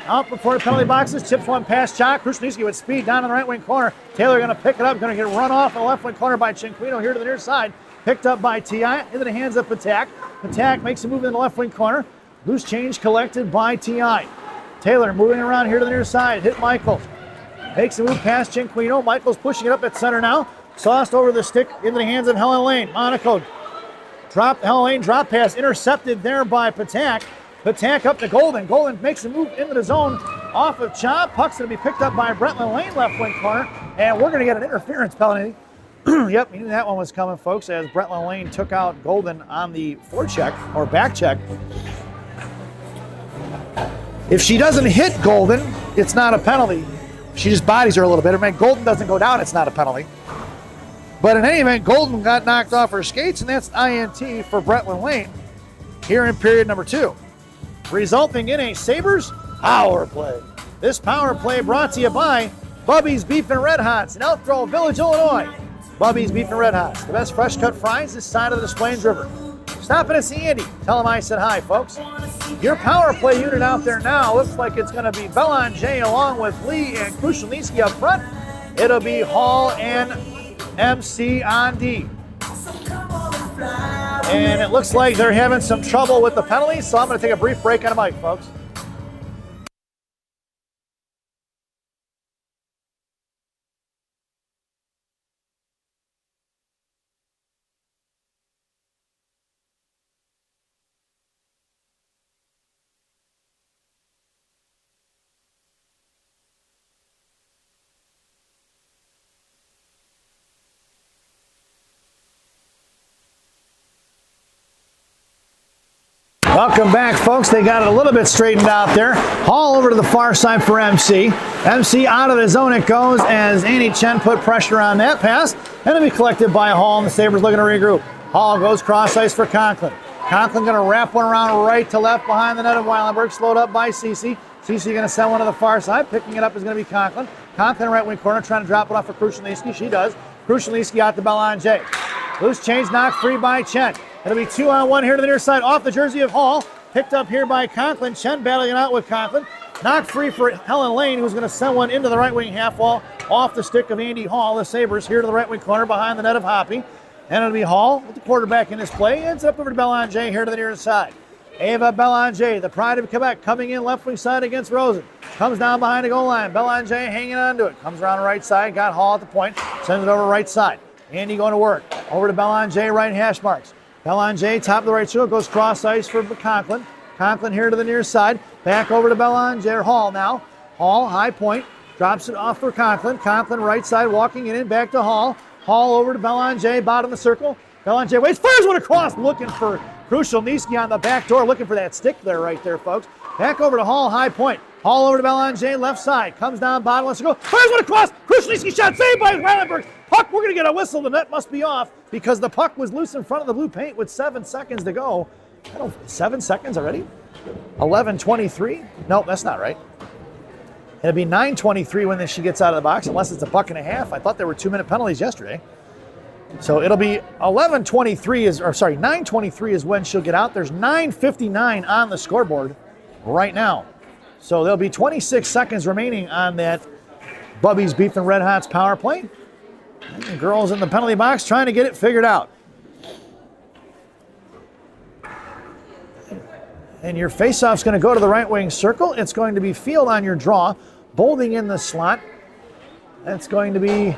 Speaker 2: Out before the penalty boxes. Chips one past Chalk. Krushelnyski with speed down in the right wing corner. Taylor going to pick it up. Going to get run off in the left wing corner by Cinquino here to the near side. Picked up by T.I. into the hands of Patak. Patak makes a move in the left wing corner. Loose change collected by T.I. Taylor moving around here to the near side. Hit Michaels. Makes a move past Cinquino. Michaels pushing it up at center now. Sauced over the stick into the hands of Helen Lane. Monaco Helen Lane drop pass intercepted there by Patak. Patak up to Golden. Golden makes a move into the zone off of Chop. Puck's going to be picked up by Bretland Lane, left wing corner. And we're going to get an interference penalty. Yep, we knew that one was coming, folks, as Bretland Lane took out Golden on the forecheck or back check. If she doesn't hit Golden, it's not a penalty. She just bodies her a little bit. If Golden doesn't go down, it's not a penalty. But in any event, Golden got knocked off her skates, and that's INT for Bretland Lane here in period number 2, resulting in a Sabres power play. This power play brought to you by Bubby's Beef and Red Hots in Elk Grove Village, Illinois. Bubby's Beef and Red Hots, the best fresh cut fries this side of the Des Plaines River. Stop in and see Andy. Tell him I said hi, folks. Your power play unit out there now looks like it's going to be Belanger along with Lee and Krushelnyski up front. It'll be Hall and MC on D. And it looks like they're having some trouble with the penalties, so I'm going to take a brief break on the mic, folks. Welcome back, folks. They got it a little bit straightened out there. Hall over to the far side for MC. MC out of the zone it goes as Annie Chen put pressure on that pass. And it'll be collected by Hall, and the Sabres looking to regroup. Hall goes cross ice for Conklin. Conklin going to wrap one around right to left behind the net of Weilenberg. Slowed up by Cece. Cece going to send one to the far side. Picking it up is going to be Conklin. Conklin right wing corner trying to drop it off for Krushelnyski. She does. Krushelnyski out to Belanger. Loose change knocked free by Chen. It'll be 2-on-1 here to the near side off the jersey of Hall. Picked up here by Conklin. Chen battling it out with Conklin. Knocked free for Helen Lane, who's going to send one into the right wing half wall off the stick of Andy Hall. The Sabres here to the right wing corner behind the net of Hoppy. And it'll be Hall with the quarterback in this play. Ends up over to Belanger here to the near side. Ava Belanger, the pride of Quebec, coming in left wing side against Rosen. Comes down behind the goal line. Belanger hanging on to it. Comes around the right side. Got Hall at the point. Sends it over right side. Andy going to work. Over to Belanger, right hash marks. Belanger, top of the right circle, goes cross ice for Conklin. Conklin here to the near side. Back over to Belanger. Hall now. Hall, high point. Drops it off for Conklin. Conklin right side, walking it in. Back to Hall. Hall over to Belanger, bottom of the circle. Belanger waits, fires one across, looking for Krushelnyski on the back door, looking for that stick there, right there, folks. Back over to Hall, high point. Hall over to Belanger, left side. Comes down, bottom of the circle. Fires one across. Krushelnyski shot saved by Weilenberg. Puck, we're going to get a whistle. The net must be off because the puck was loose in front of the blue paint with 7 seconds to go. 7 seconds already? 11:23? Nope, that's not right. It'll be 9:23 when she gets out of the box, unless it's a buck and a half. I thought there were 2-minute penalties yesterday. So it'll be 9:23 is when she'll get out. There's 9:59 on the scoreboard right now. So there'll be 26 seconds remaining on that Bubby's Beef and Red Hots power play. And the girls in the penalty box trying to get it figured out. And your faceoff's going to go to the right wing circle. It's going to be Field on your draw, Bolding in the slot. That's going to be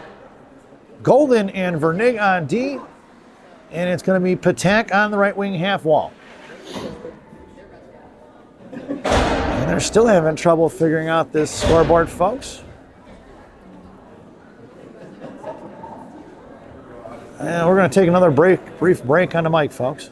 Speaker 2: Golden and Vernig on D. And it's going to be Patak on the right wing half wall. And they're still having trouble figuring out this scoreboard, folks. And we're going to take another brief break on the mic, folks.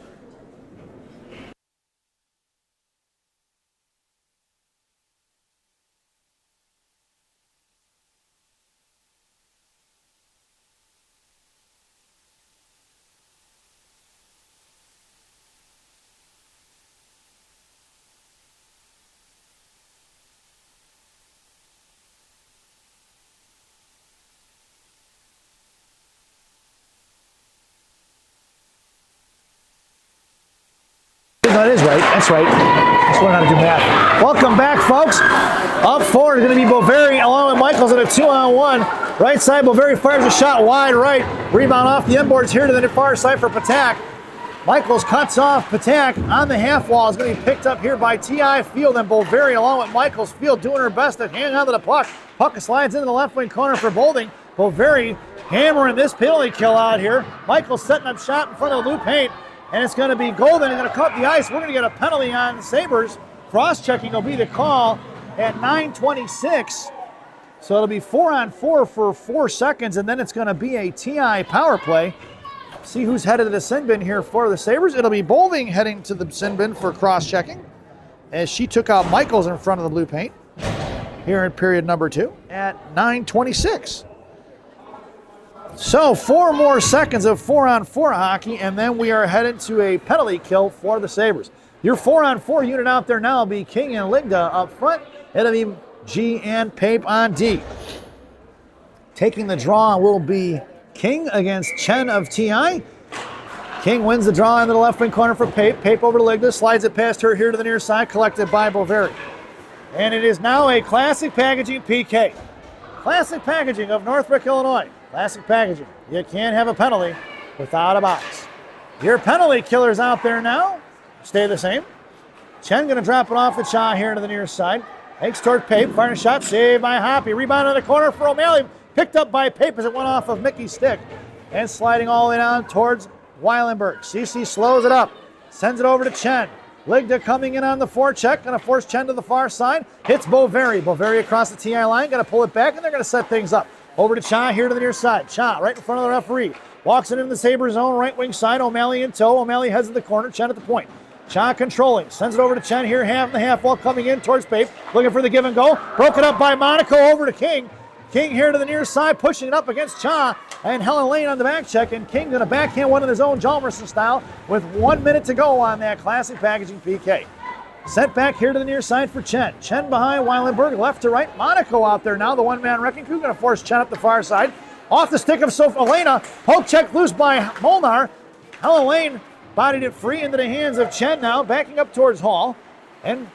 Speaker 2: That is right. That's right. Just learn how to do math. Welcome back, folks. Up forward is going to be Boveri along with Michaels in a 2-on-1. Right side, Boveri fires a shot wide right. Rebound off the inboards here to the far side for Patak. Michaels cuts off Patak on the half wall. Is going to be picked up here by T.I. Field, and Boveri along with Michaels. Field doing her best to hang on to the puck. Puck slides into the left wing corner for Bolding. Boveri hammering this penalty kill out here. Michaels setting up shot in front of the blue paint, and it's going to be Golden. Going to cut the ice. We're going to get a penalty on the Sabres. Cross-checking will be the call at 9:26. So it'll be 4-on-4 for 4 seconds, and then it's going to be a TI power play. See who's headed to the sin bin here for the Sabres. It'll be Bolding heading to the sin bin for cross-checking as she took out Michaels in front of the blue paint here in period number 2 at 9:26. So 4 more seconds of 4-on-4 hockey, and then we are headed to a penalty kill for the Sabres. Your 4-on-4 unit out there now will be King and Ligda up front. It'll be G and Pape on D. Taking the draw will be King against Chen of TI. King wins the draw into the left wing corner for Pape. Pape over to Ligda, slides it past her here to the near side, collected by Boveri. And it is now a Classic Packaging PK. Classic Packaging of Northbrook, Illinois. Classic Packaging. You can't have a penalty without a box. Your penalty killers out there now stay the same. Chen going to drop it off the Cha here to the near side. Takes toward Pape, firing a shot, saved by Hoppy. Rebound in the corner for O'Malley. Picked up by Pape as it went off of Mickey's stick. And sliding all the way down towards Weilenberg. CC slows it up. Sends it over to Chen. Ligda coming in on the forecheck. Going to force Chen to the far side. Hits Boveri. Boveri across the TI line. Going to pull it back, and they're going to set things up. Over to Cha here to the near side. Cha right in front of the referee. Walks it into the Sabres zone, right wing side. O'Malley in tow. O'Malley heads to the corner. Chen at the point. Cha controlling. Sends it over to Chen here, half and the half wall coming in towards Pape. Looking for the give and go. Broken up by Monaco over to King. King here to the near side, pushing it up against Cha. And Helen Lane on the back check. And King going to backhand one in his own Jalmerson style with 1 minute to go on that Classic Packaging PK. Sent back here to the near side for Chen. Chen behind Weilenberg, left to right. Monaco out there now, the one-man wrecking crew. Going to force Chen up the far side. Off the stick of Elena. Poke check loose by Molnar. Helen Lane bodied it free into the hands of Chen now, backing up towards Hall. And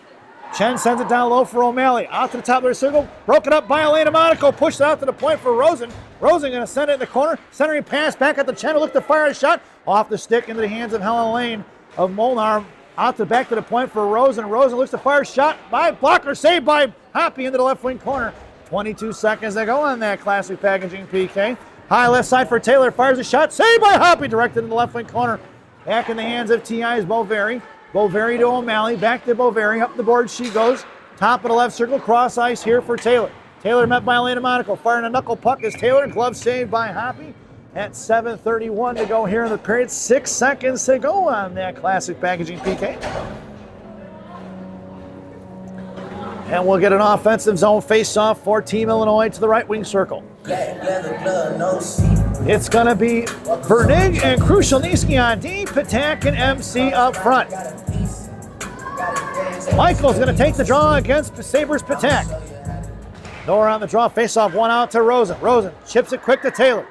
Speaker 2: Chen sends it down low for O'Malley. Out to the top of their circle. Broken up by Elena Monaco. Pushed it out to the point for Rosen. Rosen going to send it in the corner. Centering pass back at the Chen. Look to fire a shot. Off the stick into the hands of Helen Lane of Molnar. Out to back to the point for Rosen. Rosen looks to fire a shot by blocker. Saved by Hoppy into the left wing corner. 22 seconds to go on that Classic Packaging PK. High left side for Taylor. Fires a shot. Saved by Hoppy. Directed in the left wing corner. Back in the hands of T.I.'s Boveri. Boveri to O'Malley. Back to Boveri. Up the board she goes. Top of the left circle. Cross ice here for Taylor. Taylor met by Elena Monaco. Firing a knuckle puck is Taylor. Glove saved by Hoppy. At 7:31 to go here in the period. 6 seconds to go on that Classic Packaging PK. And we'll get an offensive zone face-off for Team Illinois to the right wing circle. It's going to be Vernig and Krushelnyski on D, Patak and MC up front. Michael's going to take the draw against Sabres Patak. Nora on the draw, face-off, one out to Rosen. Rosen chips it quick to Taylor.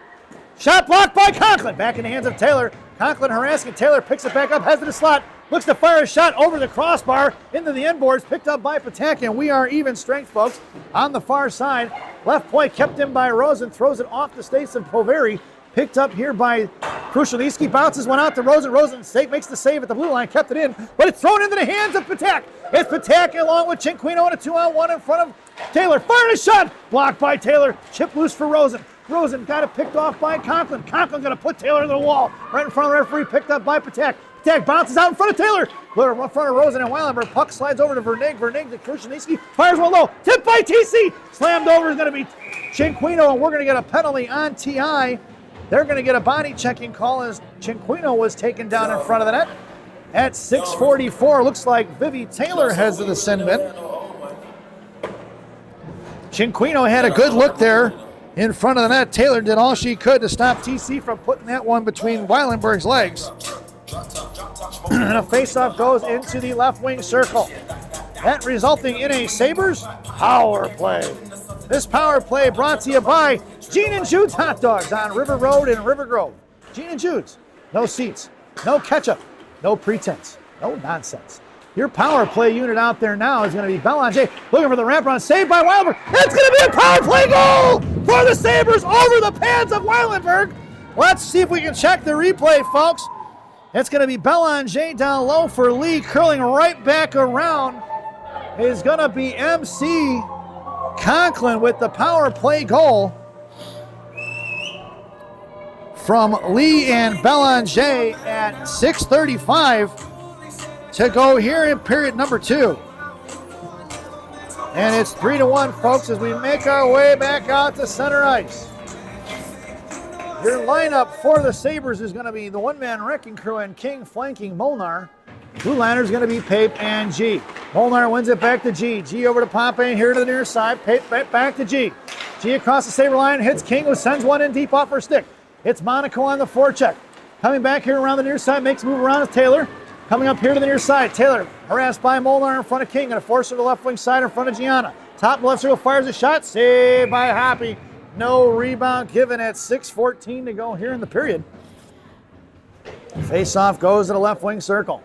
Speaker 2: Shot blocked by Conklin. Back in the hands of Taylor. Conklin harassing Taylor, picks it back up, heads to the slot. Looks to fire a shot over the crossbar into the inboards, picked up by Patak, and we are even strength, folks, on the far side. Left point kept in by Rosen, throws it off the stakes of Poveri, picked up here by Krushelnyski, bounces one out to Rosen. Rosen makes the save at the blue line, kept it in, but it's thrown into the hands of Patak. It's Patak along with Cinquino in a 2-on-1 in front of Taylor. Firing a shot, blocked by Taylor, chip loose for Rosen. Rosen got it picked off by Conklin. Conklin going to put Taylor into the wall. Right in front of the referee, picked up by Patak. Patak bounces out in front of Taylor. Clear in front of Rosen and Weilenberg. Puck slides over to Vernig. Vernig to Krushelnyski. Fires one low. Tipped by TC. Slammed over is going to be Cinquino, and we're going to get a penalty on TI. They're going to get a body checking call as Cinquino was taken down in front of the net. At 6:44, looks like Vivi Taylor heads to the sin bin. Cinquino had a good look there in front of the net. Taylor did all she could to stop TC from putting that one between Weilenberg's legs. And a faceoff goes into the left wing circle. That resulting in a Sabres power play. This power play brought to you by Gene and Jude's Hot Dogs on River Road in River Grove. Gene and Jude's. No seats, no ketchup, no pretense, no nonsense. Your power play unit out there now is going to be Belanger looking for the wraparound, saved by Weilenberg. It's going to be a power play goal for the Sabres over the pads of Weilenberg. Let's see if we can check the replay, folks. It's going to be Belanger down low for Lee. Curling right back around is going to be MC Conklin with the power play goal from Lee and Belanger at 6:35 to go here in period number 2. And it's 3-1, folks, as we make our way back out to center ice. Your lineup for the Sabres is going to be the one-man wrecking crew and King flanking Molnar. Blue liner is going to be Pape and G. Molnar wins it back to G. G over to Pompey here to the near side. Pape back to G. G across the Sabre line, hits King, who sends one in deep off her stick. It's Monaco on the forecheck. Coming back here around the near side, makes a move around is Taylor. Coming up here to the near side, Taylor harassed by Molnar in front of King, going to force her to the left wing side in front of Gianna. Top left circle, fires a shot, saved by Hoppy. No rebound given at 6:14 to go here in the period. Face-off goes to the left wing circle.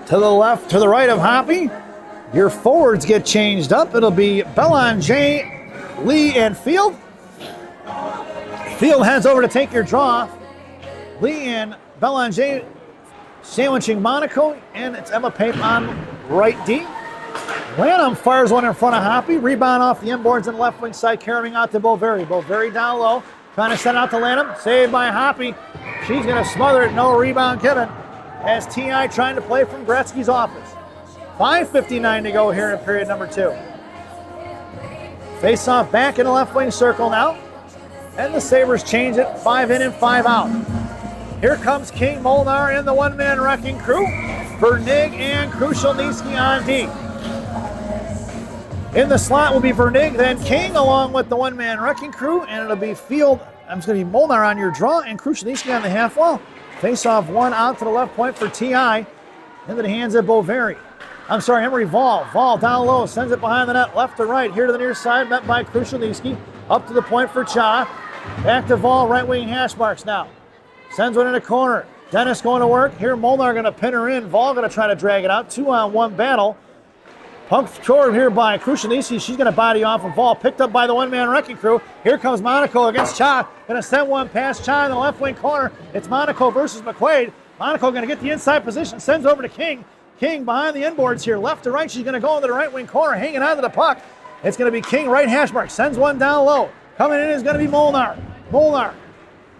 Speaker 2: To the left, to the right of Hoppy. Your forwards get changed up. It'll be Belanger, Lee, and Field. Field heads over to take your draw. Lee and Belanger sandwiching Monaco, and it's Emma Pape on right D. Lanham fires one in front of Hoppy. Rebound off the inboards on the left wing side, carrying out to Boveri. Boveri down low, trying to send out to Lanham. Saved by Hoppy. She's going to smother it. No rebound given. As T.I. trying to play from Gretzky's office. 5:59 to go here in period number 2. Face off back in the left wing circle now. And the Sabres change it, 5 in and 5 out. Here comes King, Molnar, and the one-man wrecking crew. Vernig and Krushelnyski on D. In the slot will be Vernig, then King, along with the one-man wrecking crew, and it'll be Field. It's going to be Molnar on your draw, and Krushelnyski on the half wall. Face-off one out to the left point for T.I. into the hands of Boveri. I'm sorry, Emery Vol. Vol down low, sends it behind the net, left to right, here to the near side, met by Krushelnyski. Up to the point for Cha. Back to Vol, right wing hash marks now. Sends one in the corner. Dennis going to work. Here Molnar going to pin her in. Vol going to try to drag it out. 2-on-1 battle. Pumped forward here by Krushelnyski. She's going to body off of Vol. Picked up by the one-man wrecking crew. Here comes Monaco against Cha. Going to send one past Cha in the left wing corner. It's Monaco versus McQuaid. Monaco going to get the inside position. Sends over to King. King behind the inboards here. Left to right. She's going to go into the right wing corner. Hanging onto the puck. It's going to be King right hash mark. Sends one down low. Coming in is going to be Molnar. Molnar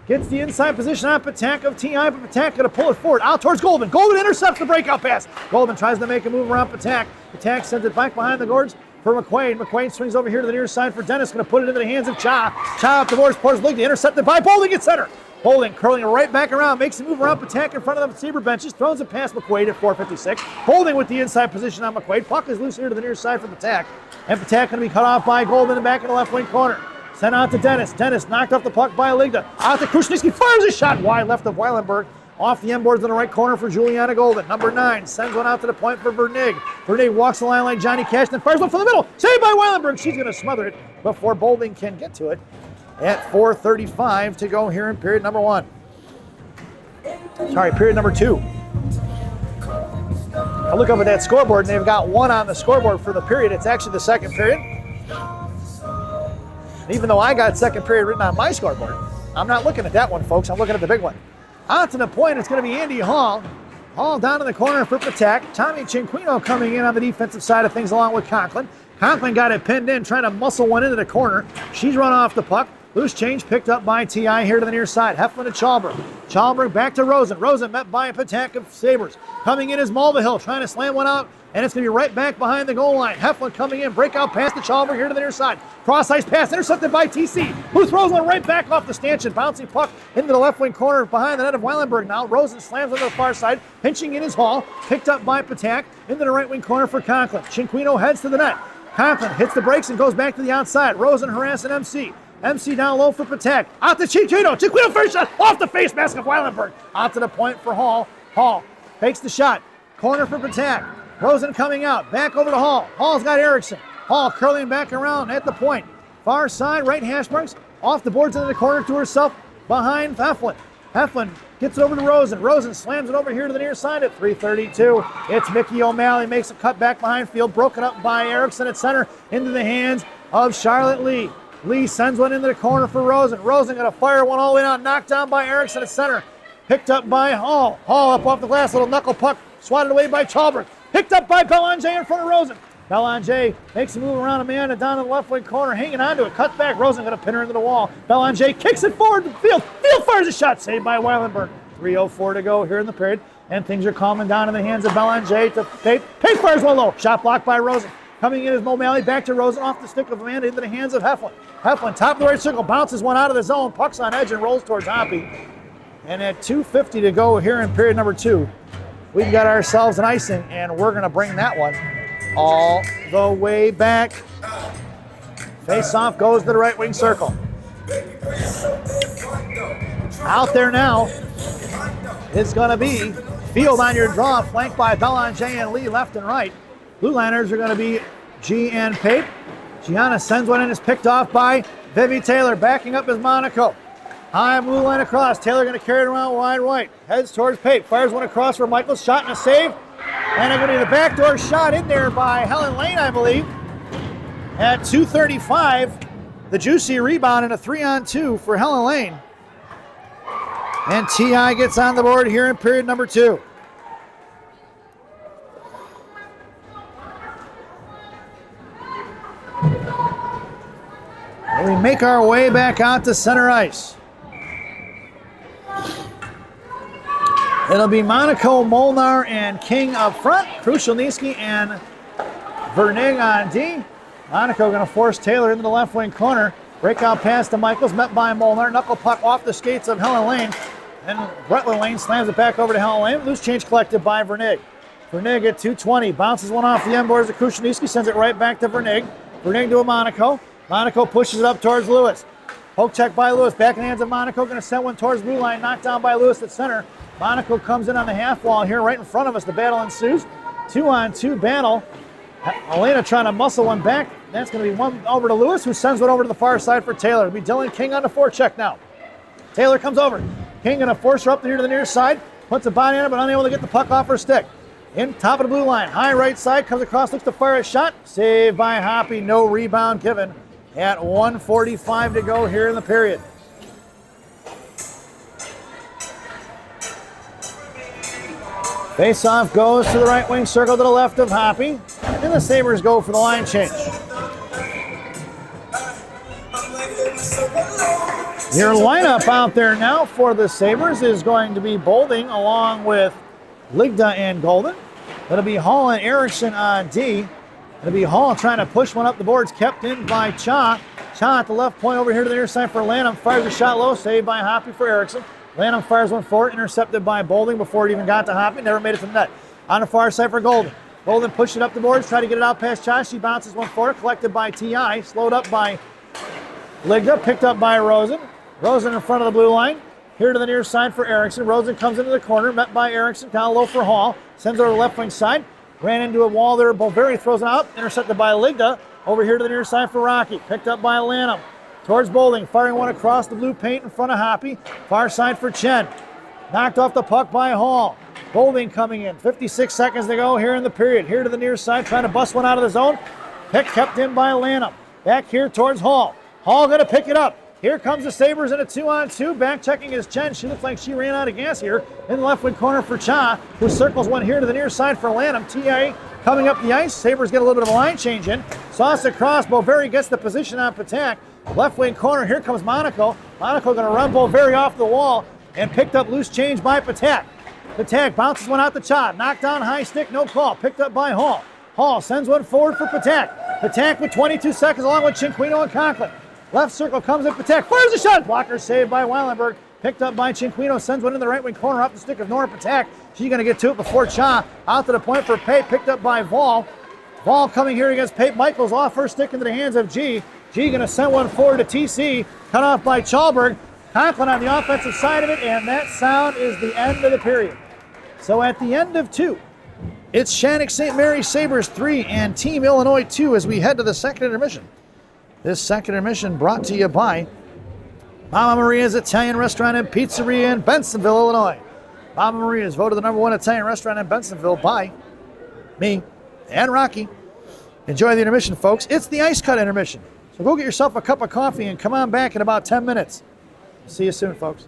Speaker 2: gets the inside position on Patak of T.I., but Patak going to pull it forward. Out towards Goldman. Goldman intercepts the breakout pass. Goldman tries to make a move around Patak. Patak sends it back behind the gourds for McQuaid. McQuaid swings over here to the near side for Dennis. Going to put it into the hands of Cha. Cha up the boards, pours Ligny. Intercepted by Boulding at center. Boulding curling right back around. Makes a move around Patak in front of the Sabre benches. Throws it past McQuaid at 4:56. Boulding with the inside position on McQuaid. Puck is loose here to the near side for Patak. And Patak going to be cut off by Goldman in the back in the left wing corner. Sent out to Dennis. Dennis knocked off the puck by Ligda. Out to Krushelnyski. Fires a shot wide left of Weilenberg. Off the inboards in the right corner for Juliana Golden. Number 9 sends one out to the point for Vernig. Vernig walks the line like Johnny Cash, then fires one from the middle. Saved by Weilenberg. She's going to smother it before Boulding can get to it. At 4:35 to go here in period number 1. Sorry, period number 2. I look up at that scoreboard, and they've got 1 on the scoreboard for the period. It's actually the second period. Even though I got second period written on my scoreboard, I'm not looking at that one, folks. I'm looking at the big one. Out to the point, it's going to be Andy Hall. Hall down in the corner for Patak. Tommy Cinquino coming in on the defensive side of things along with Conklin. Conklin got it pinned in, trying to muscle one into the corner. She's run off the puck. Loose change picked up by T.I. here to the near side. Heflin to Chalberg. Chalberg back to Rosen. Rosen met by a Patak of Sabres. Coming in is Mulvihill, trying to slam one out, and it's going to be right back behind the goal line. Heflin coming in, breakout pass to Chalberg here to the near side. Cross-ice pass, intercepted by TC, who throws one right back off the stanchion. Bouncing puck into the left wing corner behind the net of Weilenberg now. Rosen slams on the far side, pinching in his Hall. Picked up by Patak into the right wing corner for Conklin. Cinquino heads to the net. Conklin hits the brakes and goes back to the outside. Rosen harassing MC. MC down low for Patak. Out to Cinquino. Cinquino first shot off the face mask of Weilenberg. Out to the point for Hall. Hall fakes the shot. Corner for Patak. Rosen coming out. Back over to Hall. Hall's got Erickson. Hall curling back around at the point. Far side, right hash marks. Off the boards into the corner to herself behind Heflin. Heflin gets it over to Rosen. Rosen slams it over here to the near side at 3:32. It's Mickey O'Malley. Makes a cut back behind field. Broken up by Erickson at center into the hands of Charlotte Lee. Lee sends one into the corner for Rosen. Rosen going to fire one all the way down, knocked down by Erickson at center. Picked up by Hall. Hall up off the glass, little knuckle puck, swatted away by Chalbert. Picked up by Belanger in front of Rosen. Belanger makes a move around a man and down in the left wing corner, hanging onto it. Cuts back. Rosen going to pin her into the wall. Belanger kicks it forward to the field. Field fires a shot, saved by Weilenberg. 3:04 to go here in the period, and things are calming down in the hands of Belanger to Pape. Pape fires one low. Shot blocked by Rosen. Coming in is O'Malley, back to Rosen, off the stick of Amanda into the hands of Heflin. Heflin, top of the right circle, bounces one out of the zone, pucks on edge and rolls towards Hoppy. And at 2:50 to go here in period number 2, we've got ourselves an icing, and we're going to bring that one all the way back. Face-off goes to the right wing circle. Out there now is going to be Field on your draw, flanked by Belanger and Lee left and right. Blue liners are going to be G and Pape. Gianna sends one in, is picked off by Vivi Taylor. Backing up is Monaco. High blue line across. Taylor going to carry it around wide right. Heads towards Pape. Fires one across for Michaels. Shot and a save. And going to be the backdoor shot in there by Helen Lane, I believe. At 2:35, the juicy rebound and a 3-on-2 for Helen Lane. And TI gets on the board here in period number 2. We make our way back out to center ice. It'll be Monaco, Molnar, and King up front. Krushelnyski and Vernig on D. Monaco going to force Taylor into the left wing corner. Breakout pass to Michaels, met by Molnar. Knuckle puck off the skates of Helen Lane. And Bretland Lane slams it back over to Helen Lane. Loose change collected by Vernig. Vernig at 2:20. Bounces one off the end boards of Krushelnyski. Sends it right back to Vernig. Vernig to a Monaco. Monaco pushes it up towards Lewis. Poke check by Lewis. Back in the hands of Monaco. Going to send one towards blue line. Knocked down by Lewis at center. Monaco comes in on the half wall here right in front of us. The battle ensues. 2-on-2 battle. Elena trying to muscle one back. That's going to be one over to Lewis, who sends one over to the far side for Taylor. It'll be Dylan King on the forecheck now. Taylor comes over. King going to force her up here to the near side. Puts a body on it, but unable to get the puck off her stick. In top of the blue line. High right side. Comes across, looks to fire a shot. Saved by Hoppy. No rebound given at 1:45 to go here in the period. Face-off goes to the right wing circle to the left of Hoppy. And the Sabres go for the line change. Your lineup out there now for the Sabres is going to be Bolding along with Ligda and Golden. It'll be Hall and Erickson on D. It'll be Hall trying to push one up the boards, kept in by Cha. Cha at the left point over here to the near side for Lanham. Fires a shot low, saved by Hoppy for Erickson. Lanham fires one forward, intercepted by Bolding before it even got to Hoppy. Never made it to the net. On the far side for Golden. Golden pushed it up the boards, tried to get it out past Cha. She bounces one forward, collected by TI. Slowed up by Ligda, picked up by Rosen. Rosen in front of the blue line. Here to the near side for Erickson. Rosen comes into the corner, met by Erickson. Down low for Hall. Sends her to the left wing side. Ran into a wall there. Boveri throws it out. Intercepted by Ligda. Over here to the near side for Rocky. Picked up by Lanham. Towards Bolding. Firing one across the blue paint in front of Hoppy. Far side for Chen. Knocked off the puck by Hall. Bolding coming in. 56 seconds to go here in the period. Here to the near side. Trying to bust one out of the zone. Pick kept in by Lanham. Back here towards Hall. Hall going to pick it up. Here comes the Sabres in a 2-on-2. Back checking is Chen. She looks like she ran out of gas here in the left wing corner for Cha, who circles one here to the near side for Lanham. TA coming up the ice. Sabres get a little bit of a line change in. Sauce across. Boveri gets the position on Patak. Left wing corner. Here comes Monaco. Monaco going to run Boveri off the wall and picked up loose change by Patak. Patak bounces one out the Cha. Knocked down high stick. No call. Picked up by Hall. Hall sends one forward for Patak. Patak with 22 seconds along with Cinquino and Conklin. Left circle comes in, Patak fires a shot. Blocker saved by Weilenberg. Picked up by Cinquino. Sends one in the right wing corner off the stick of Nora Patak. She's going to get to it before Cha. Out to the point for Pape. Picked up by Vol. Vol coming here against Pape. Michaels off her stick into the hands of G. G going to send one forward to TC. Cut off by Chalberg. Conklin on the offensive side of it. And that sound is the end of the period. So at the end of 2, it's Shattuck St. Mary Sabres 3 and Team Illinois 2 as we head to the second intermission. This second intermission brought to you by Mama Maria's Italian Restaurant and Pizzeria in Bensonville, Illinois. Mama Maria's voted the #1 Italian restaurant in Bensonville by me and Rocky. Enjoy the intermission, folks. It's the ice cut intermission. So So go get yourself a cup of coffee and come on back in about 10 minutes. See you soon, folks.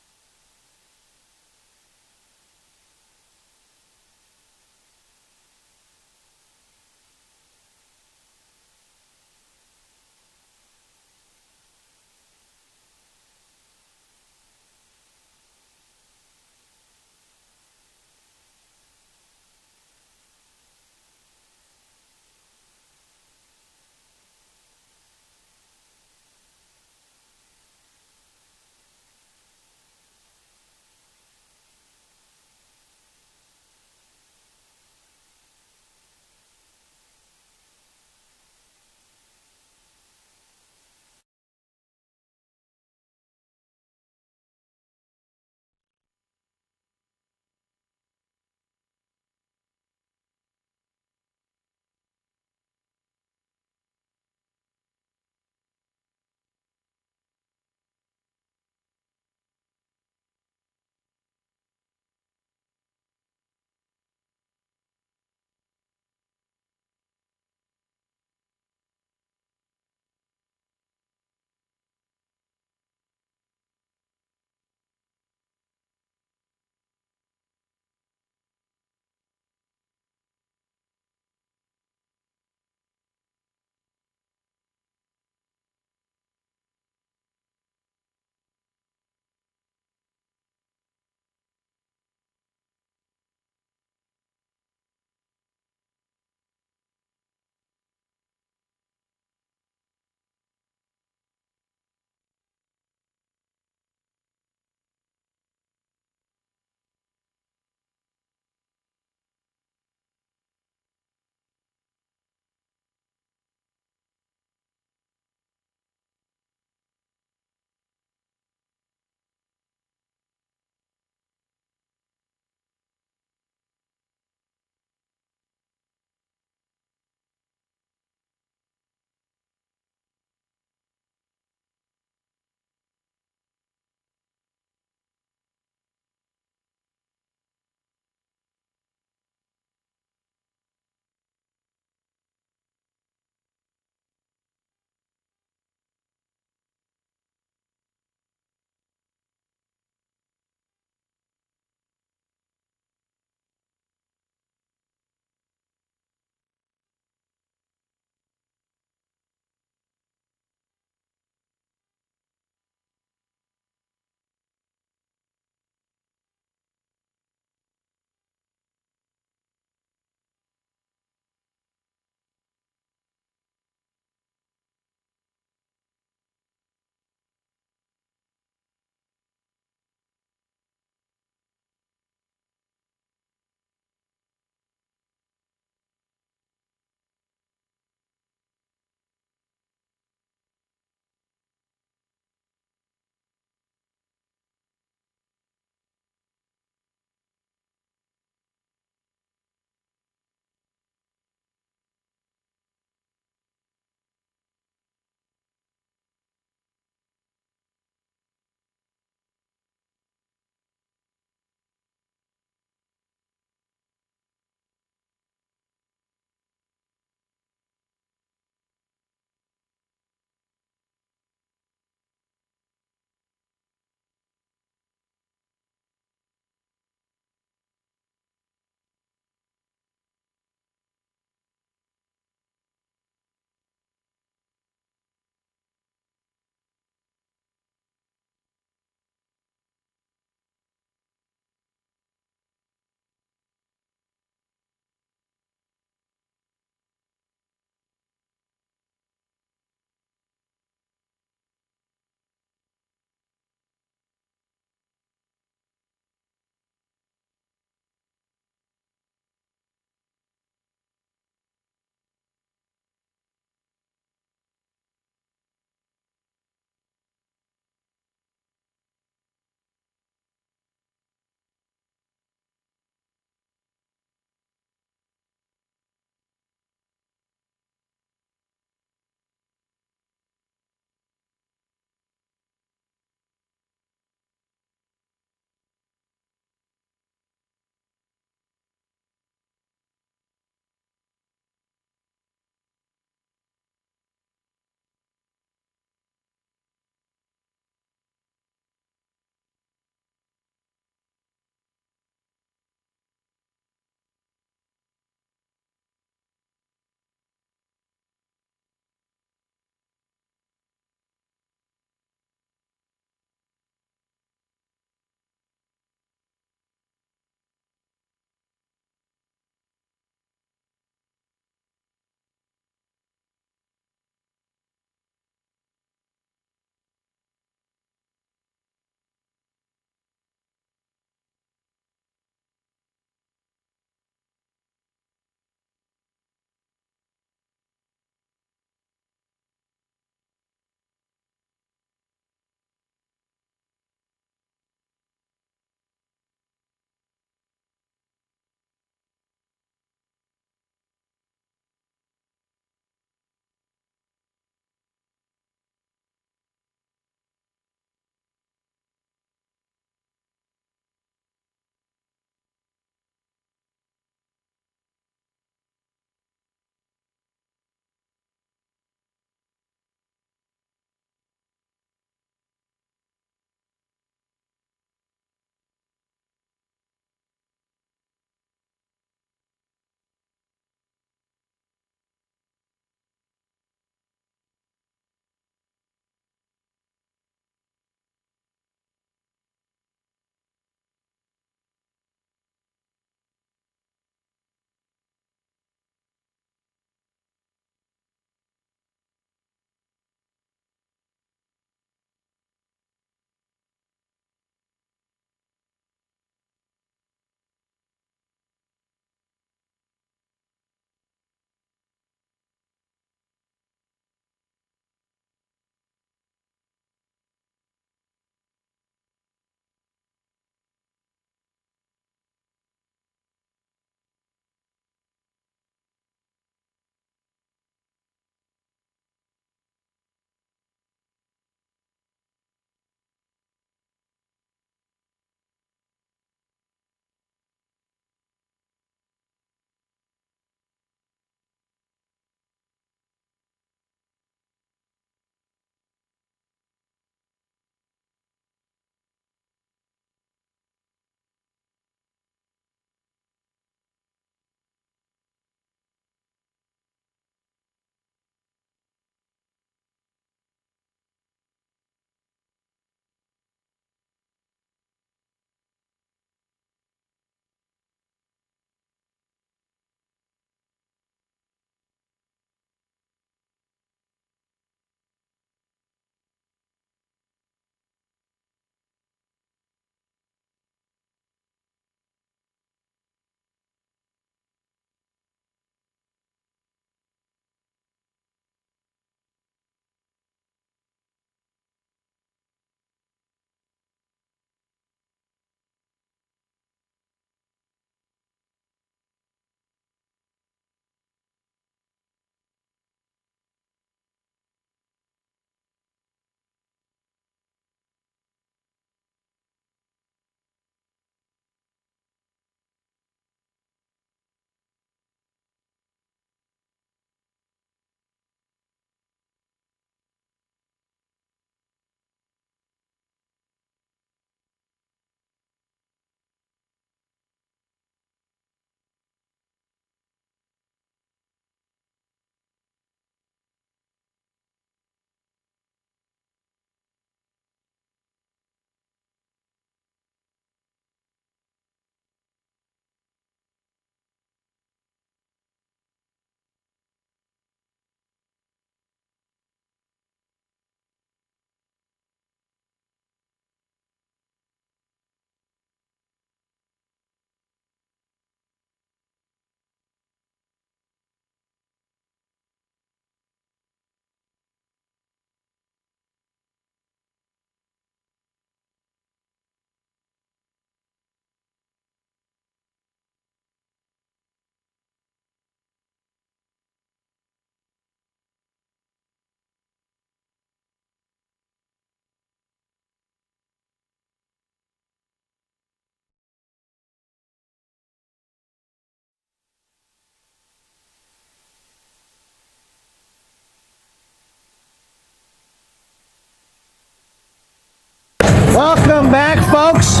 Speaker 2: Welcome back, folks.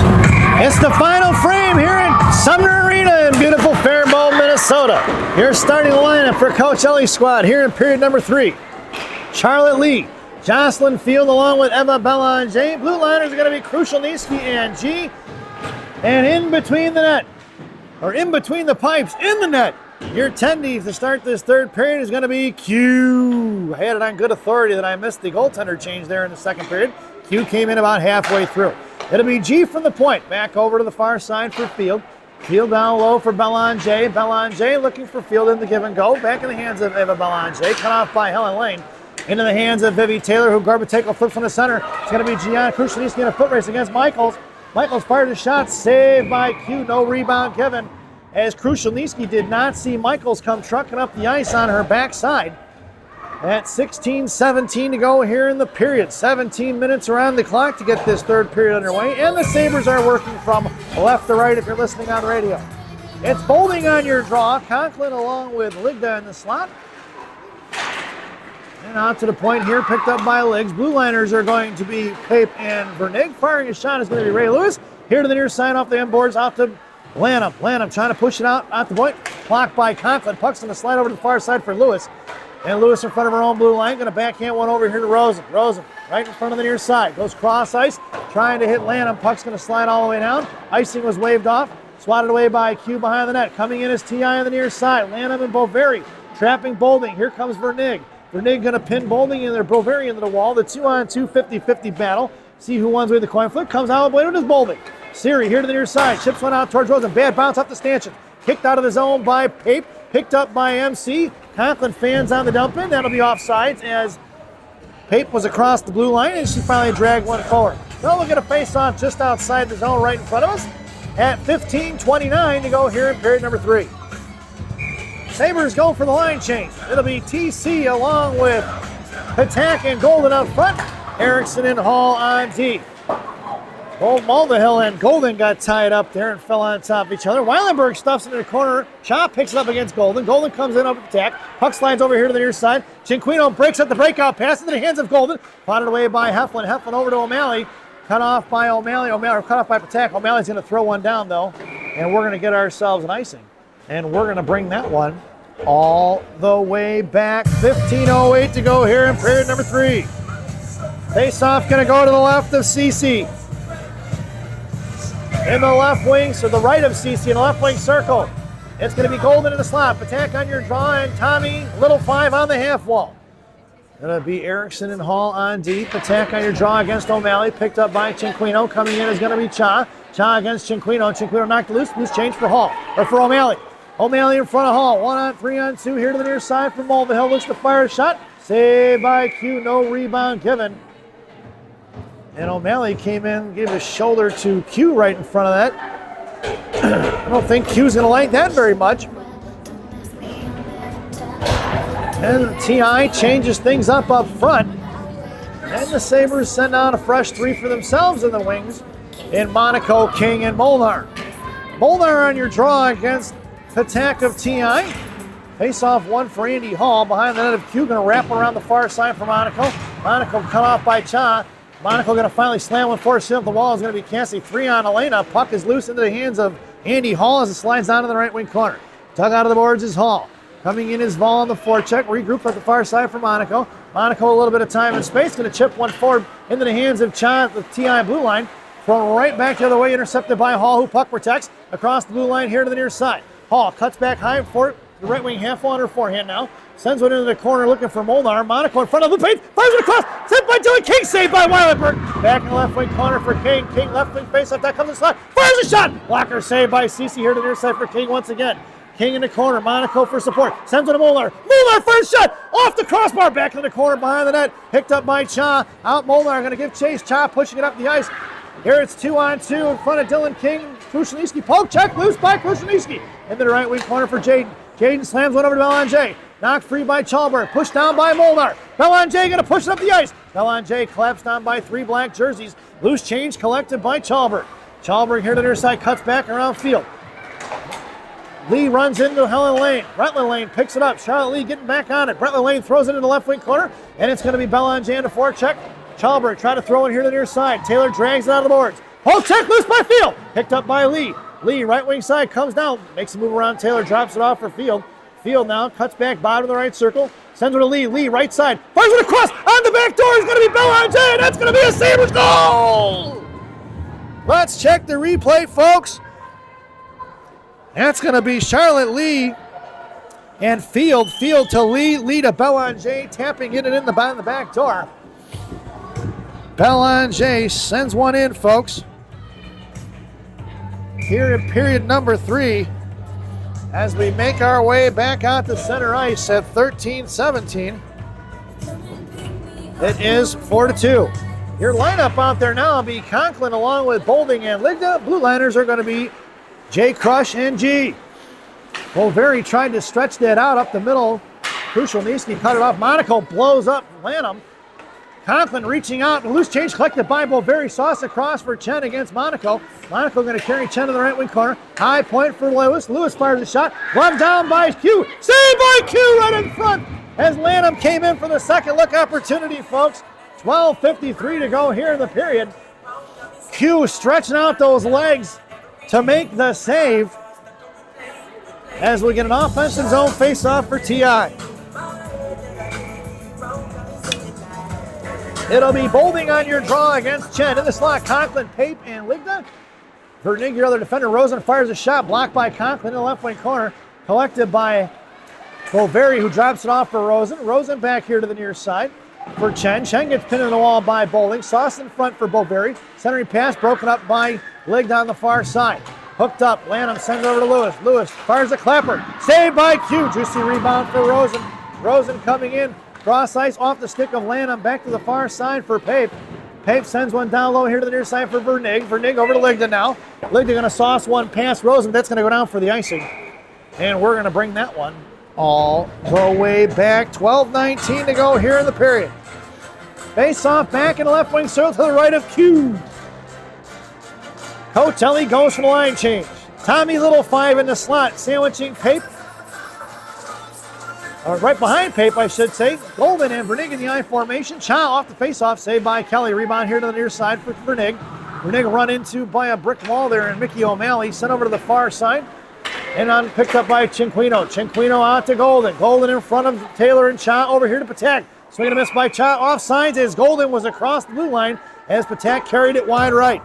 Speaker 2: It's the final frame here at Sumner Arena in beautiful Faribault, Minnesota. Here's starting lineup for Coach Ellie's squad here in period number 3. Charlotte Lee, Jocelyn Field along with Eva Belanger. Blue liners are going to be Krushelnyski and G. And in between the net, or in between the pipes, in the net, your attendees to start this third period is going to be Q. I had it on good authority that I missed the goaltender change there in the second period. Q came in about halfway through. It'll be G from the point. Back over to the far side for Field. Field down low for Belanger. Belanger looking for Field in the give and go. Back in the hands of Eva Belanger. Cut off by Helen Lane. Into the hands of Vivi Taylor, who Gorbatenko flips from the center. It's going to be Gianna Krushelnyski in a foot race against Michaels. Michaels fired a shot. Saved by Q. No rebound given. As Krushelnyski did not see Michaels come trucking up the ice on her backside. At 16:17 to go here in the period. 17 minutes around the clock to get this third period underway. And the Sabres are working from left to right if you're listening on the radio. It's Bolding on your draw. Conklin along with Ligda in the slot. And out to the point here, picked up by Liggs. Blue liners are going to be Pape and Vernig. Firing a shot is going to be Ray Lewis. Here to the near side off the end boards, out to Lanham. Lanham trying to push it out at the point. Blocked by Conklin. Puck's going to slide over to the far side for Lewis. And Lewis in front of her own blue line. Going to backhand one over here to Rosen. Rosen right in front of the near side. Goes cross ice. Trying to hit Lanham. Puck's going to slide all the way down. Icing was waved off. Swatted away by Q behind the net. Coming in is T.I. on the near side. Lanham and Boveri trapping Bolding. Here comes Vernig. Vernig going to pin Bolding in there. Boveri into the wall. The 2-on-2 50-50 battle. See who wins with the coin flip. Comes out with it is Bolding. Siri here to the near side. Chips one out towards Rosen. Bad bounce off the stanchion. Kicked out of the zone by Pape. Picked up by MC. Conklin fans on the dump in. That'll be offsides as Pape was across the blue line and she finally dragged one forward. Now we'll get a face-off just outside the zone right in front of us at 15:29 to go here in period number 3. Sabres go for the line change. It'll be TC along with Patak and Golden up front. Erickson and Hall on D. Both Mulvihill and Golden got tied up there and fell on top of each other. Weilenberg stuffs into the corner. Chop picks it up against Golden. Golden comes in over the attack. Puck slides over here to the near side. Cinquino breaks up the breakout pass into the hands of Golden. Potted away by Heflin. Heflin over to O'Malley. Cut off by O'Malley. O'Malley cut off by Patak. O'Malley's going to throw one down though. And we're going to get ourselves an icing. And we're going to bring that one all the way back. 15:08 to go here in period number 3. Face-off going to go to the left of CC. In the left wing, so the right of CC in the left wing circle. It's going to be Golden in the slot. Attack on your draw, and Tommy, little 5 on the half wall. Going to be Erickson and Hall on deep. Attack on your draw against O'Malley. Picked up by Cinquino. Coming in is going to be Cha. Cha against Cinquino. Cinquino knocked loose. Loose change for Hall, or for O'Malley. O'Malley in front of Hall. 1-on-3-on-2 here to the near side for Mulvihill. Looks to fire a shot. Saved by Q. No rebound given. And O'Malley came in, gave a shoulder to Q right in front of that. I don't think Q's going to like that very much. And T.I. changes things up front. And the Sabres send out a fresh 3 for themselves in the wings in Monaco, King, and Molnar. Molnar on your draw against Patak of T.I. Face-off 1 for Andy Hall. Behind the net of Q, going to wrap around the far side for Monaco. Monaco cut off by Cha. Monaco going to finally slam one forward, sit up the wall. Is going to be Cassie. 3 on Elena. Puck is loose into the hands of Andy Hall as it slides down to the right wing corner. Dug out of the boards is Hall. Coming in is Vol on the forecheck. Regroup at the far side for Monaco. Monaco a little bit of time and space. Going to chip one forward into the hands of Cha at the TI blue line. Thrown right back the other way. Intercepted by Hall, who puck protects. Across the blue line here to the near side. Hall cuts back high for the right wing half on her forehand now. Sends one into the corner looking for Molnar. Monaco in front of the paint. Fires it across. Sent by Dylan King. Saved by Weilenberg. Back in the left wing corner for King. King left wing face up. That comes in slot. Fires a shot. Blocker saved by Cece here to the near side for King once again. King in the corner. Monaco for support. Sends one to Molnar. Molnar first shot. Off the crossbar. Back in the corner behind the net. Picked up by Cha. Out Molnar. Going to give chase. Cha pushing it up the ice. Here it's 2-on-2 in front of Dylan King. Krushelnyski poke check. Loose by Krushelnyski. Into the right wing corner for Jaden. Jaden slams one over to Belanger. Knocked free by Chalbert. Pushed down by Molnar. Belanger going to push it up the ice. Belanger collapsed down by 3 black jerseys. Loose change collected by Chalbert. Chalbert here to the near side. Cuts back around field. Lee runs into Helen Lane. Bretland Lane picks it up. Charlotte Lee getting back on it. Bretland Lane throws it in the left wing corner. And it's going to be Belanger to forecheck. Chalbert trying to throw it here to the near side. Taylor drags it out of the boards. Hold check, loose by Field. Picked up by Lee. Lee, right wing side, comes down, makes a move around Taylor, drops it off for Field. Field now cuts back, bottom of the right circle, sends it to Lee. Lee, right side, fires it across, on the back door is going to be Belanger, and that's going to be a Sabres goal! Let's check the replay, folks. That's going to be Charlotte Lee and Field. Field to Lee, Lee to Belanger, tapping it in the back door. Belanger sends one in, folks. Here in period number 3, as we make our way back out to center ice at 13-17. It is 4-2. Your lineup out there now will be Conklin along with Bolding and Ligda. Blue liners are going to be J. Crush and G. Wolveri tried to stretch that out up the middle. Krushelnyski cut it off. Monaco blows up Lanham. Conklin reaching out, loose change collected by Wolveri. Sauce across for Chen against Monaco. Monaco going to carry Chen to the right wing corner. High point for Lewis. Lewis fires a shot. Glove down by Q. Saved by Q right in front as Lanham came in for the second look opportunity, folks. 12:53 to go here in the period. Q stretching out those legs to make the save as we get an offensive zone face-off for TI. It'll be Bolding on your draw against Chen. In the slot, Conklin, Pape, and Ligda. Vernig, your other defender. Rosen fires a shot, blocked by Conklin in the left wing corner. Collected by Wolveri, who drops it off for Rosen. Rosen back here to the near side for Chen. Chen gets pinned in the wall by Bolding. Sauce in front for Wolveri. Centering pass broken up by Ligda on the far side. Hooked up, Lanham sends it over to Lewis. Lewis fires a clapper. Saved by Q. Juicy rebound for Rosen. Rosen coming in. Cross ice off the stick of Lanham, back to the far side for Pape. Pape sends one down low here to the near side for Vernig. Vernig over to Ligda now. Ligda going to sauce one past Rosen. That's going to go down for the icing. And we're going to bring that one all the way back. 12:19 to go here in the period. Face off back in the left wing circle to the right of Q. Cotelli goes for the line change. Tommy Little 5 in the slot, sandwiching Pape. Right behind Pape, I should say. Golden and Vernig in the I formation. Chow off the faceoff, saved by Kelly. Rebound here to the near side for Vernig. Vernig run into by a brick wall there, and Mickey O'Malley sent over to the far side. And on picked up by Cinquino. Cinquino out to Golden. Golden in front of Taylor and Chow over here to Patak. Swing and a miss by Chow. Offsides as Golden was across the blue line as Patak carried it wide right.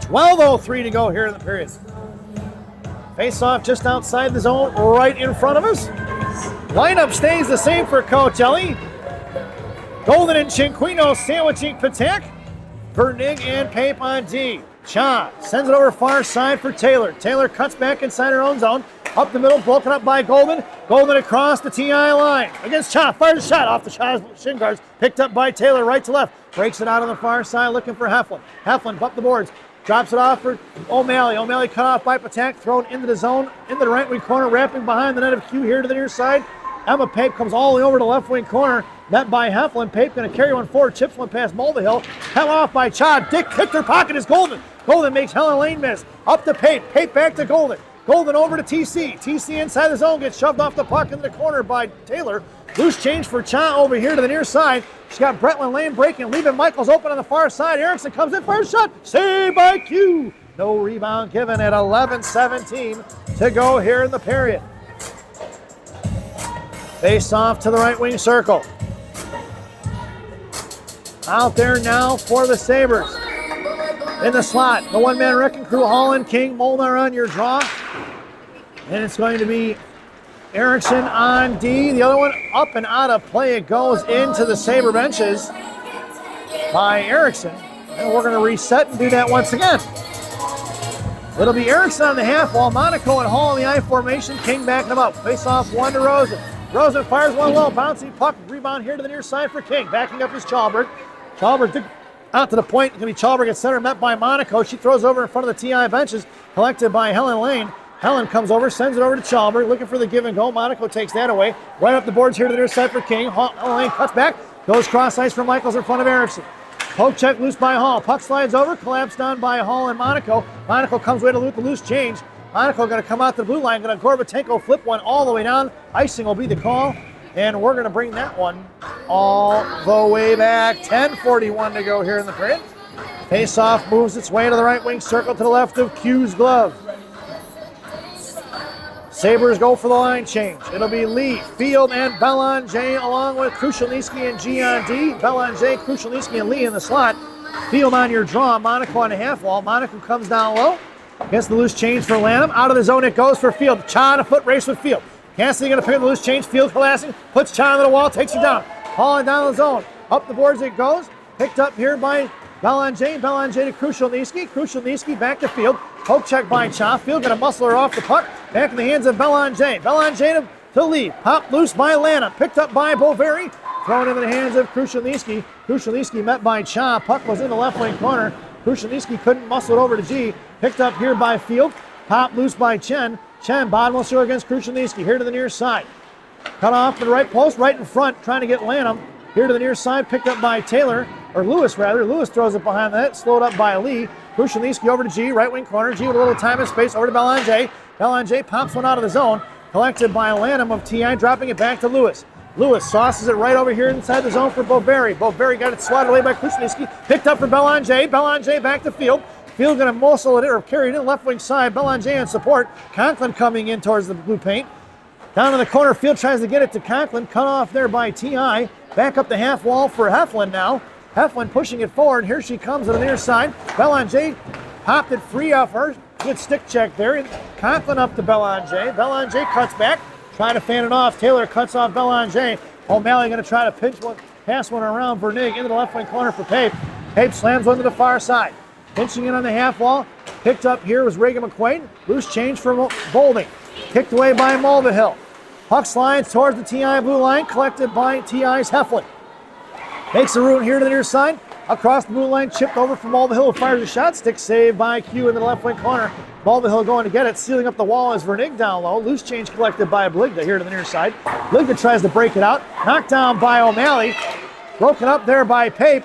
Speaker 2: 12:03 to go here in the period. Face-off just outside the zone, right in front of us. Lineup stays the same for Cotelli. Golden and Cinquino sandwiching Patak. Vernig and Pape on D. Cha sends it over far side for Taylor. Taylor cuts back inside her own zone. Up the middle, broken up by Golden. Golden across the TI line. Against Cha, fires a shot off the Cha's shin guards. Picked up by Taylor, right to left. Breaks it out on the far side, looking for Heflin. Heflin up the boards. Drops it off for O'Malley. O'Malley cut off by Patak, thrown into the zone, into the right wing corner, wrapping behind the net of Q here to the near side. Emma Pape comes all the way over to the left wing corner, met by Heflin. Pape going to carry one forward, chips one past Mulvihill. Held off by Chad. Dick kicked her pocket is Golden. Golden makes Helen Lane miss. Up to Pape. Pape back to Golden. Golden over to TC. TC inside the zone gets shoved off the puck into the corner by Taylor. Loose change for Cha over here to the near side. She's got Bretland Lane breaking, leaving Michaels open on the far side. Erickson comes in for a shot. Saved by Q. No rebound given at 11:17 to go here in the period. Face off to the right wing circle. Out there now for the Sabres. In the slot, the one-man wrecking crew, Holland, King, Molnar on your draw. And it's going to be Erickson on D. The other one up and out of play. It goes into the Sabre benches by Erickson. And we're going to reset and do that once again. It'll be Erickson on the half wall. Monaco and Hall in the I formation. King backing them up. Face off one to Rosen. Rosen fires one low. Bouncy puck. Rebound here to the near side for King. Backing up is Chalbert. Chalbert out to the point. It's going to be Chalbert at center, met by Monaco. She throws over in front of the TI benches. Collected by Helen Lane. Helen comes over, sends it over to Chalbert, looking for the give and go. Monaco takes that away. Right up the boards here to the near side for King. Helen Lane cuts back. Goes cross ice for Michaels in front of Erickson. Poke check loose by Hall. Puck slides over, collapsed down by Hall and Monaco. Monaco comes away to loot the loose change. Monaco going to come out to the blue line. Going to Gorbatenko flip one all the way down. Icing will be the call. And we're going to bring that one all the way back. 10:41 to go here in the period. Face-off moves its way to the right wing circle to the left of Q's glove. Sabres go for the line change. It'll be Lee, Field, and Belanger along with Krushelnyski and G on D. Belanger, Krushelnyski, and Lee in the slot. Field on your draw. Monaco on the half wall. Monaco comes down low. Gets the loose change for Lanham. Out of the zone it goes for Field. Cha on a foot race with Field. Cassidy going to pick up the loose change. Field collapsing. Puts Cha on the wall. Takes it down. Hauling down the zone. Up the boards it goes. Picked up here by Belanger. Belanger to Krushelnyski. Krushelnyski back to Field. Poke check by Cha. Field going to muscle her off the puck. Back in the hands of Belanger. Belanger to Lee. Popped loose by Lanham. Picked up by Boveri. Thrown into the hands of Krushelnyski. Krushelnyski met by Cha. Puck was in the left wing corner. Krushelnyski couldn't muscle it over to G. Picked up here by Field. Popped loose by Chen. Chen bottomless throw against Krushelnyski. Here to the near side. Cut off to the right post, right in front, trying to get Lanham. Here to the near side, picked up by Taylor, or Lewis rather. Lewis throws it behind the net, slowed up by Lee. Krushelnyski over to G, right wing corner. G with a little time and space over to Belanger. Belanger pops one out of the zone. Collected by Lanham of TI, dropping it back to Lewis. Lewis sauces it right over here inside the zone for Boveri. Boveri got it swatted away by Krushelnyski. Picked up for Belanger. Belanger back to Field. Field going to muscle it or carry it in left wing side. Belanger in support. Conklin coming in towards the blue paint. Down in the corner, Field tries to get it to Conklin. Cut off there by TI. Back up the half wall for Heflin now. Heflin pushing it forward. Here she comes to the near side. Belanger popped it free off her. Good stick check there. Conklin up to Belanger. Belanger cuts back. Trying to fan it off. Taylor cuts off Belanger. O'Malley going to try to pass one around Vernig into the left wing corner for Pape. Pape slams one to the far side. Pinching in on the half wall. Picked up here was Reagan McQuaid. Loose change for Bolding. Kicked away by Mulvihill. Puck slides towards the TI blue line. Collected by TI's Heflin. Makes a route here to the near side. Across the blue line. Chipped over from Mulvihill. Fires a shot. Stick save by Q in the left wing corner. Mulvihill going to get it. Sealing up the wall is Vernig down low. Loose change collected by Bligda here to the near side. Bligda tries to break it out. Knocked down by O'Malley. Broken up there by Pape.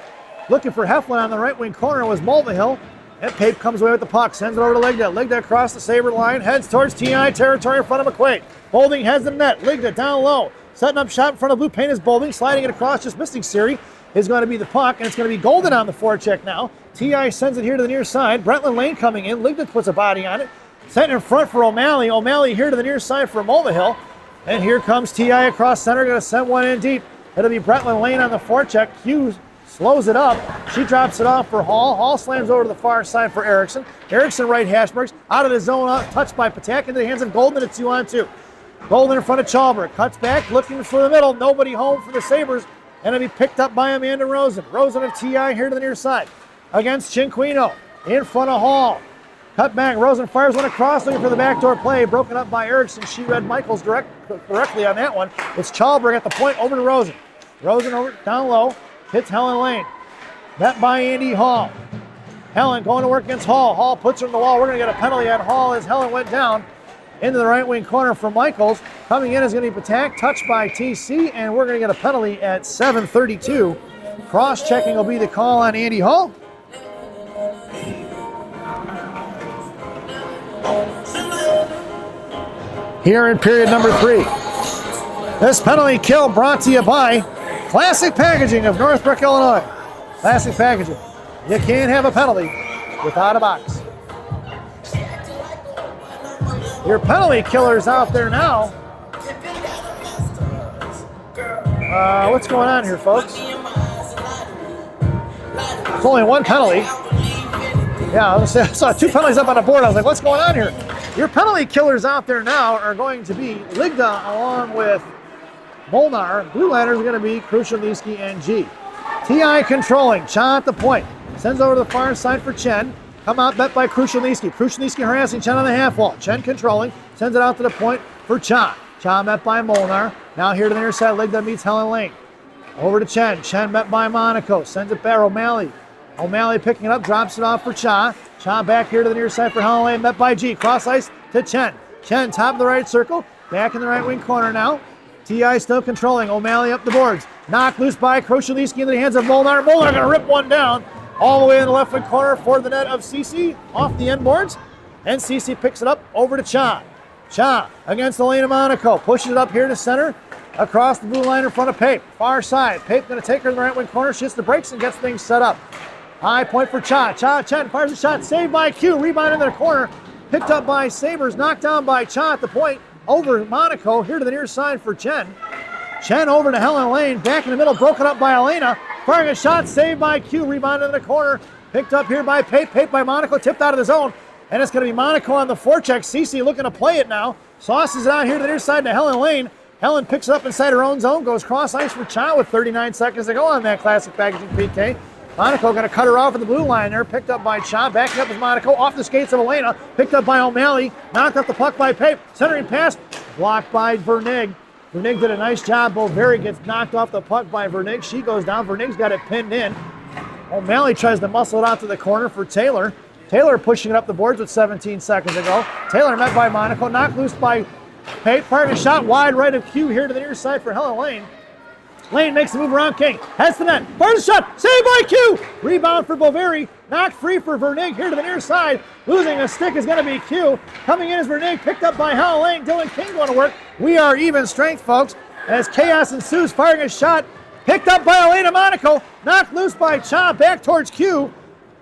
Speaker 2: Looking for Heflin on the right wing corner was Mulvihill. And Pape comes away with the puck. Sends it over to Ligda. Ligda across the Sabre line. Heads towards TI territory in front of McQuaid. Bolding has the net. Ligda down low. Setting up shot in front of blue paint is Bolding. Sliding it across. Just missing Siri is going to be the puck. And it's going to be Golden on the forecheck now. TI sends it here to the near side. Brentland Lane coming in. Ligda puts a body on it. Set in front for O'Malley. O'Malley here to the near side for Mulvihill. And here comes TI across center. Going to send one in deep. It'll be Brentland Lane on the forecheck. Hughes slows it up. She drops it off for Hall. Hall slams over to the far side for Erickson. Erickson right hash marks. Out of the zone, touched by Patak into the hands of Golden. It's 2-on-2. Golden in front of Chalberg. Cuts back, looking for the middle. Nobody home for the Sabres. And it'll be picked up by Amanda Rosen. Rosen of TI here to the near side. Against Cinquino. In front of Hall. Cut back. Rosen fires one across, looking for the backdoor play. Broken up by Erickson. She read Michaels directly on that one. It's Chalberg at the point over to Rosen. Rosen over down low. Hits Helen Lane. Met by Andy Hall. Helen going to work against Hall. Hall puts her in the wall. We're going to get a penalty on Hall as Helen went down into the right wing corner for Michaels. Coming in is going to be Patak, touched by TC, and we're going to get a penalty at 7:32. Cross-checking will be the call on Andy Hall. Here in period number 3. This penalty kill brought to you by Classic Packaging of Northbrook, Illinois. Classic Packaging. You can't have a penalty without a box. Your penalty killers out there now. What's going on here, folks? It's only one penalty. Yeah, I saw 2 penalties up on the board. I was like, what's going on here? Your penalty killers out there now are going to be Ligda along with Molnar. Blue liners are going to be Krushelnyski and G. TI controlling. Cha at the point. Sends over to the far side for Chen. Come out bet by Krushelnyski. Krushelnyski harassing Chen on the half wall. Chen controlling. Sends it out to the point for Cha. Cha met by Molnar. Now here to the near side. Ligda meets Helen Lane. Over to Chen. Chen met by Monaco. Sends it back. O'Malley. O'Malley picking it up. Drops it off for Cha. Cha back here to the near side for Helen Lane. Met by G. Cross ice to Chen. Chen top of the right circle. Back in the right wing corner now. TI still controlling. O'Malley up the boards. Knocked loose by Krushelnyski into the hands of Molnar. Molnar going to rip one down all the way in the left wing corner for the net of Cece off the end boards. And Cece picks it up over to Cha. Cha against the lane of Monaco. Pushes it up here to center. across the blue line in front of Pape. Far side. Pape going to take her in the right wing corner. She hits the brakes and gets things set up. High point for Cha. Chen fires a shot. Saved by Q. Rebound in the corner. Picked up by Sabres. Knocked down by Cha at the point. Over Monaco. Here to the near side for Chen. Chen over to Helen Lane. Back in the middle. Broken up by Elena. Firing a shot. Saved by Q. Rebound in the corner. Picked up here by Pape. Pape by Monaco. Tipped out of the zone. And it's going to be Monaco on the forecheck. Cece looking to play it now. Sauces it out here to the near side to Helen Lane. Helen picks it up inside her own zone. Goes cross ice for Cha with 39 seconds to go on that classic packaging PK. Monaco going to cut her off at the blue line there. Picked up by Cha. Backing up is Monaco. Off the skates of Elena. Picked up by O'Malley. Knocked up the puck by Pape. Centering pass. Blocked by Vernig. Vernig did a nice job. Boveri gets knocked off the puck by Vernig. She goes down. Vernig's got it pinned in. O'Malley tries to muscle it out to the corner for Taylor. Taylor pushing it up the boards with 17 seconds to go. Taylor met by Monaco. Knocked loose by Pape. Firing a shot wide right of Q here to the near side for Helen Lane. Lane makes the move around King. Heads to net. Fires a shot. Saved by Q. Rebound for Boveri. Knocked free for Vernig here to the near side. Losing a stick is going to be Q. Coming in is Vernig. Picked up by Helen Lane. Dylan King going to work. We are even strength, folks. As chaos ensues, firing a shot. Picked up by Elena Monaco. Knocked loose by Cha. Back towards Q.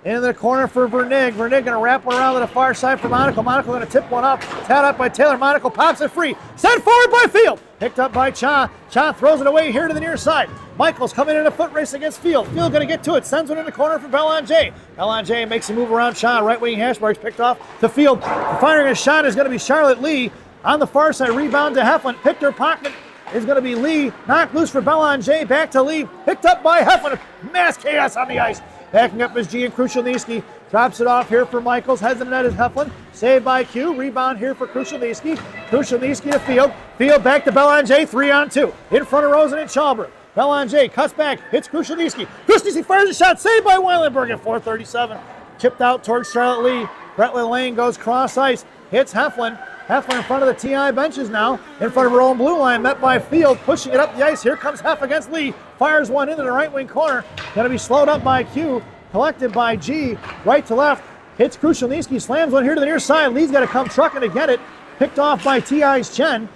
Speaker 2: In the corner for Vernig. Vernig going to wrap one around to the far side for Monaco. Monaco going to tip one up. Tied up by Taylor. Monaco pops it free. Sent forward by Field. Picked up by Cha. Cha throws it away here to the near side. Michaels coming in a foot race against Field. Field going to get to it. Sends one in the corner for Belanger. Belanger makes a move around Cha. Right wing hash marks picked off to Field. Firing a shot is going to be Charlotte Lee. On the far side, rebound to Heflin. Picked her pocket is going to be Lee. Knocked loose for Belanger. Back to Lee. Picked up by Heflin. Mass chaos on the ice. Backing up is G and Krushelnyski. Drops it off here for Michaels. Heads in the net is Heflin. Saved by Q. Rebound here for Krushelnyski. Krushelnyski to Field. Field back to Belanger. 3-on-2. In front of Rosen and Chalbert. Belanger cuts back. Hits Krushelnyski. Krushelnyski fires a shot. Saved by Weilenberg at 4:37. Chipped out towards Charlotte Lee. Bretland Lane goes cross ice. Hits Heflin. Heflin in front of the TI benches now. In front of her own blue line. Met by Field. Pushing it up the ice. Here comes Heff against Lee. Fires one into the right wing corner. Going to be slowed up by Q. Collected by G. Right to left. Hits Krushelnyski. Slams one here to the near side. Lee's got to come trucking to get it. Picked off by TI's Chen.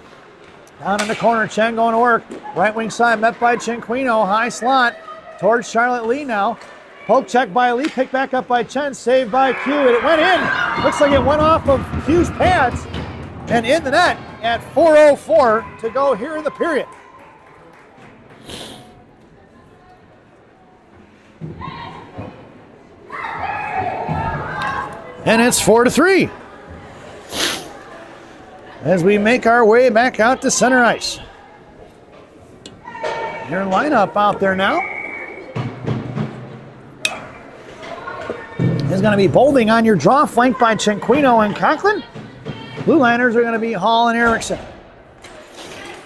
Speaker 2: Down in the corner. Chen going to work. Right wing side met by Chinquino. High slot towards Charlotte Lee now. Poke check by Lee. Picked back up by Chen. Saved by Q. And it went in. Looks like it went off of Q's pads. And in the net at 4:04 to go here in the period. And it's 4-3 as we make our way back out to center ice. Your lineup out there now is going to be Bolding on your draw, flanked by Chinquino and Conklin. Blue liners are going to be Hall and Erickson.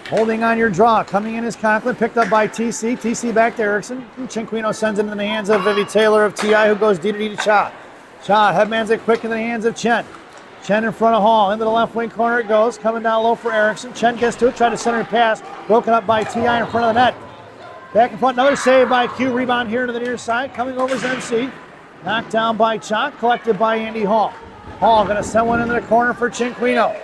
Speaker 2: Holding on your draw. Coming in is Conklin, picked up by TC. TC back to Erickson. Chinquino sends it into the hands of Vivi Taylor of TI, who goes D to Cha. Cha headmans it quick in the hands of Chen. Chen in front of Hall. Into the left wing corner it goes. Coming down low for Erickson. Chen gets to it, trying to center a pass. Broken up by TI in front of the net. Back in front, another save by Q. Rebound here to the near side. Coming over is MC. Knocked down by Cha. Collected by Andy Hall. Hall going to send one into the corner for Chinquino.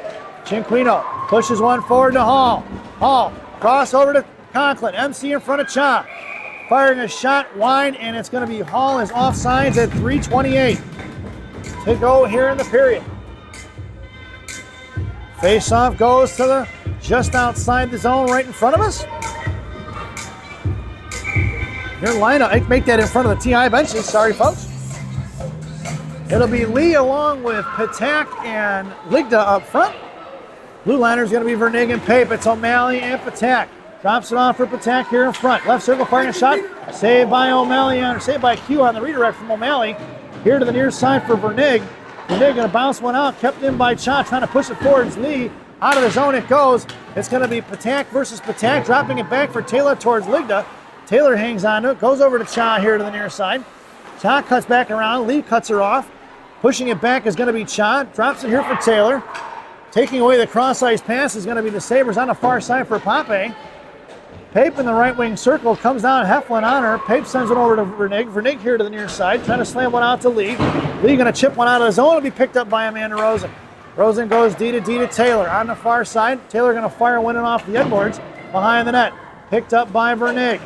Speaker 2: Chinquino pushes one forward to Hall. Hall cross over to Conklin. MC in front of Cha. Firing a shot wide, and it's going to be Hall is offsides at 3:28 to go here in the period. Face-off goes to the just outside the zone right in front of us. Your lineup, make that in front of the TI benches. Sorry, folks. It'll be Lee along with Patak and Ligda up front. Blue liner's going to be Vernig and Pape. It's O'Malley and Patak. Drops it off for Patak here in front. Left circle firing a shot. Saved by O'Malley, or saved by Q on the redirect from O'Malley. Here to the near side for Vernig. Vernig going to bounce one out. Kept in by Cha, trying to push it forwards. Lee out of the zone it goes. It's going to be Patak versus Patak. Dropping it back for Taylor towards Ligda. Taylor hangs on to it. Goes over to Cha here to the near side. Cha cuts back around. Lee cuts her off. Pushing it back is going to be Cha. Drops it here for Taylor. Taking away the cross-ice pass is going to be the Sabres on the far side for Pape. Pape in the right wing circle comes down, Heflin on her. Pape sends it over to Vernig. Vernig here to the near side, trying to slam one out to Lee. Lee going to chip one out of the zone. It'll be picked up by Amanda Rosen. Rosen goes D to Taylor on the far side. Taylor going to fire one in off the end boards. behind the net. Picked up by Vernig.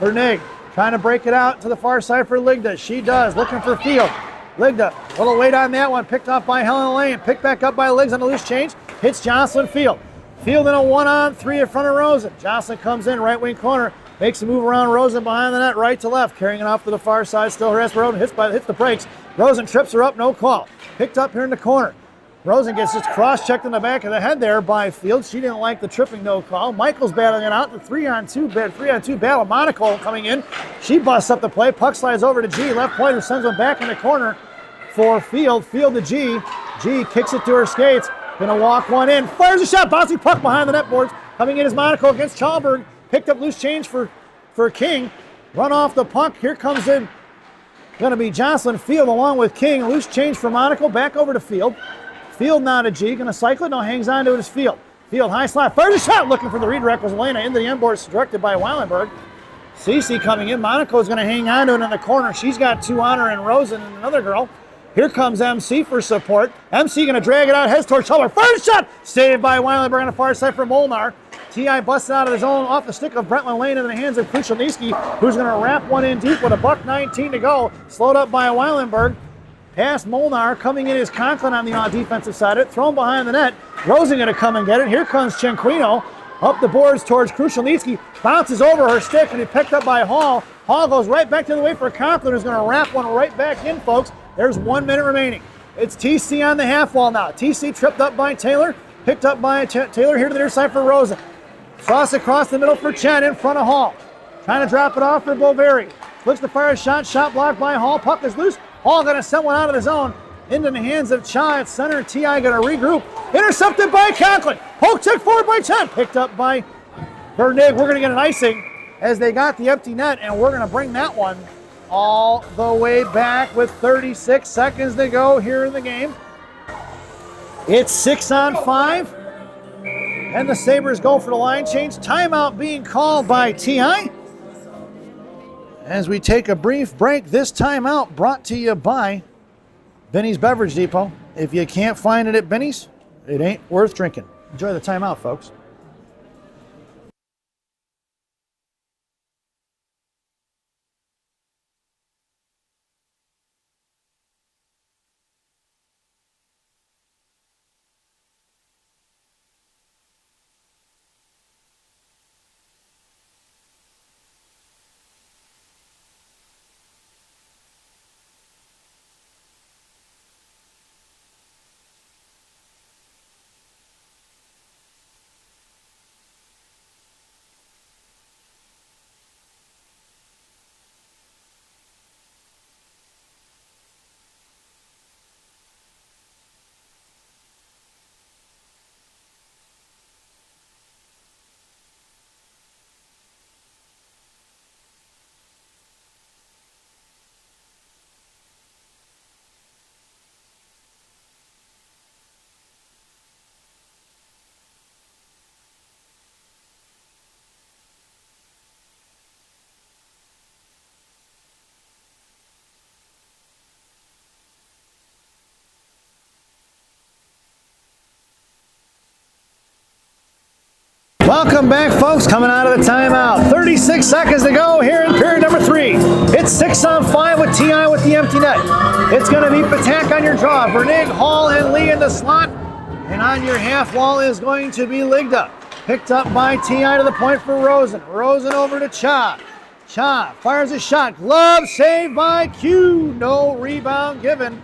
Speaker 2: Vernig trying to break it out to the far side for Ligda. She does, looking for Field. Ligda, a little weight on that one, picked off by Helen Lane. Picked back up by Liggs on the loose change. Hits Jocelyn Field. Field in a 1-on-3 in front of Rosen. Jocelyn comes in, right wing corner. Makes a move around Rosen behind the net, right to left. Carrying it off to the far side, still harassed by Rosen. Hits the brakes. Rosen trips her up, no call. Picked up here in the corner. Rosen gets just cross-checked in the back of the head there by Field. She didn't like the tripping, no call. Michael's battling it out. The 3-on-2 battle. Monaco coming in. She busts up the play. Puck slides over to G. Left pointer sends one back in the corner for Field. Field to G. G kicks it to her skates. Gonna walk one in. Fires a shot. Bouncing puck behind the net boards. Coming in is Monaco against Chalberg. Picked up loose change for King. Run off the puck. Here comes in. Gonna be Jocelyn Field along with King. Loose change for Monaco. Back over to Field. Field now to G, gonna cycle it, no, hangs on to it as Field. Field, high slot, fires a shot, looking for the redirect, was Elena into the end boards, directed by Weilenberg. Cece coming in, Monaco's gonna hang on to it in the corner. She's got two on her and Rosen and another girl. Here comes MC for support. MC gonna drag it out, heads towards Schuller, fires a shot, saved by Weilenberg on the far side for Molnar. T.I. busted out of his own off the stick of Brentland Lane into the hands of Krushelnicki, who's gonna wrap one in deep with $1:19 to go, slowed up by Weilenberg. Past Molnar, coming in is Conklin on the defensive side of it, thrown behind the net. Rosen gonna come and get it. Here comes Chenquino up the boards towards Krushelnicki, bounces over her stick and he picked up by Hall. Hall goes right back to the way for Conklin, who's gonna wrap one right back in, folks. There's 1 minute remaining. It's TC on the half wall now. TC tripped up by Taylor, picked up by Taylor here to the near side for Rosen. Toss across the middle for Chen in front of Hall. Trying to drop it off for Boveri. Looks to fire a shot, shot blocked by Hall. Puck is loose. Hall going to send one out of the zone into the hands of Cha at center. T.I. going to regroup. Intercepted by Conklin. Poke check forward by Chen. Picked up by Vernig. We're going to get an icing as they got the empty net, and we're going to bring that one all the way back with 36 seconds to go here in the game. It's 6-on-5, and the Sabres go for the line change. Timeout being called by T.I. As we take a brief break, this timeout brought to you by Benny's Beverage Depot. If you can't find it at Benny's, it ain't worth drinking. Enjoy the timeout, folks. Welcome back, folks. Coming out of the timeout. 36 seconds to go here in period number 3. It's 6-on-5 with T.I. with the empty net. It's going to be Patak on your draw. Vernig, Hall, and Lee in the slot. And on your half wall is going to be Ligda. Picked up by T.I. to the point for Rosen. Rosen over to Cha. Cha fires a shot. Glove saved by Q. No rebound given.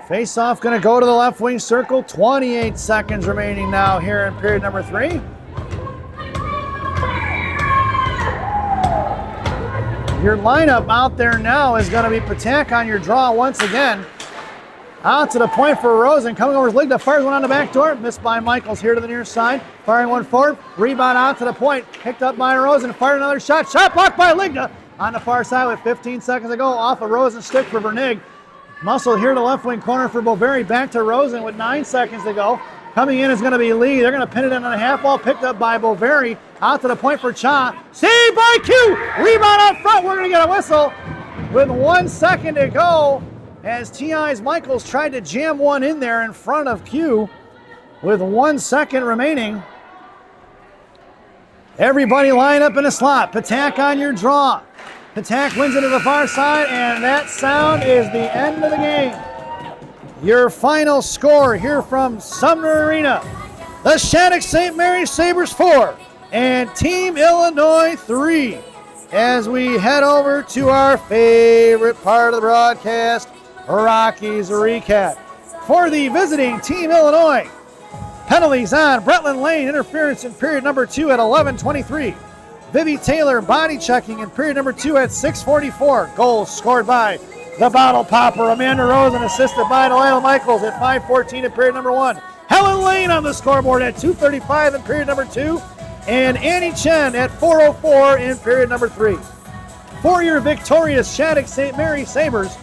Speaker 2: Face-off going to go to the left wing circle. 28 seconds remaining now here in period number 3. Your lineup out there now is going to be Patak on your draw once again. Out to the point for Rosen. Coming over to Ligda. Fires one on the back door. Missed by Michaels here to the near side. Firing one forward. Rebound out to the point. Picked up by Rosen. Fired another shot. Shot blocked by Ligda. On the far side with 15 seconds to go. Off of Rosen's stick for Vernig. Muscle here to left wing corner for Boveri. Back to Rosen with 9 seconds to go. Coming in is going to be Lee. They're going to pin it in on a half wall. Picked up by Boveri. Out to the point for Cha. Saved by Q. Rebound out front. We're going to get a whistle with 1 second to go as T.I.'s Michaels tried to jam one in there in front of Q with 1 second remaining. Everybody line up in a slot. Patak on your draw. Patak wins it to the far side, and that sound is the end of the game. Your final score here from Sumner Arena. The Shattuck St. Mary Sabres 4 and Team Illinois 3. As we head over to our favorite part of the broadcast, Rockies recap. For the visiting Team Illinois, penalties on Bretland Lane, interference in period number 2 at 11:23. Vivi Taylor body checking in period number 2 at 6:44. Goals scored by the bottle popper, Amanda Rosen, assisted by Delilah Michaels at 5:14 in period number 1. Helen Lane on the scoreboard at 2:35 in period number 2. And Annie Chen at 4:04 in period number 3. For your victorious Shattuck St. Mary Sabres,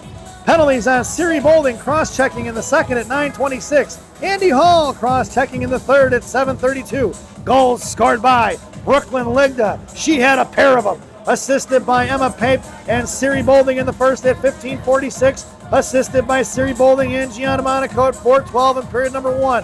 Speaker 2: penalties on Siri Bolding cross-checking in the second at 9:26. Andy Hall cross-checking in the third at 7:32. Goals scored by Brooklyn Ligda. She had a pair of them. Assisted by Emma Pape and Siri Bolding in the first at 15:46. Assisted by Siri Bolding and Gianna Monaco at 4:12 in period number 1.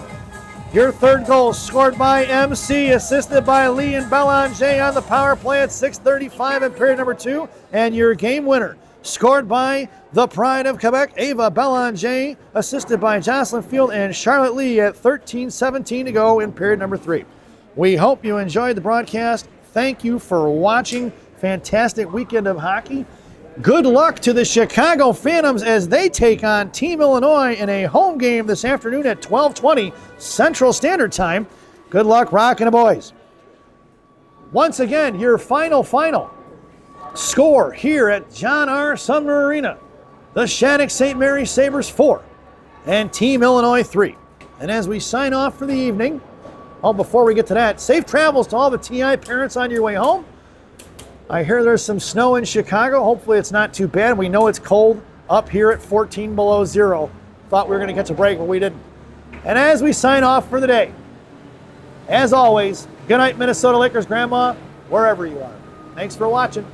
Speaker 2: Your third goal scored by MC, assisted by Lee and Belanger on the power play at 6:35 in period number 2. And your game winner scored by the Pride of Quebec, Ava Belanger, assisted by Jocelyn Field and Charlotte Lee at 13:17 to go in period number 3. We hope you enjoyed the broadcast. Thank you for watching. Fantastic weekend of hockey. Good luck to the Chicago Phantoms as they take on Team Illinois in a home game this afternoon at 12:20 Central Standard Time. Good luck rocking the boys. Once again, your final score here at John R. Sumner Arena. The Shattuck St. Mary Sabres 4 and Team Illinois 3. And as we sign off for the evening, before we get to that, safe travels to all the TI parents on your way home. I hear there's some snow in Chicago. Hopefully it's not too bad. We know it's cold up here at 14 below zero. Thought we were going to catch a break, but we didn't. And as we sign off for the day, as always, good night, Minnesota Lakers, Grandma, wherever you are. Thanks for watching.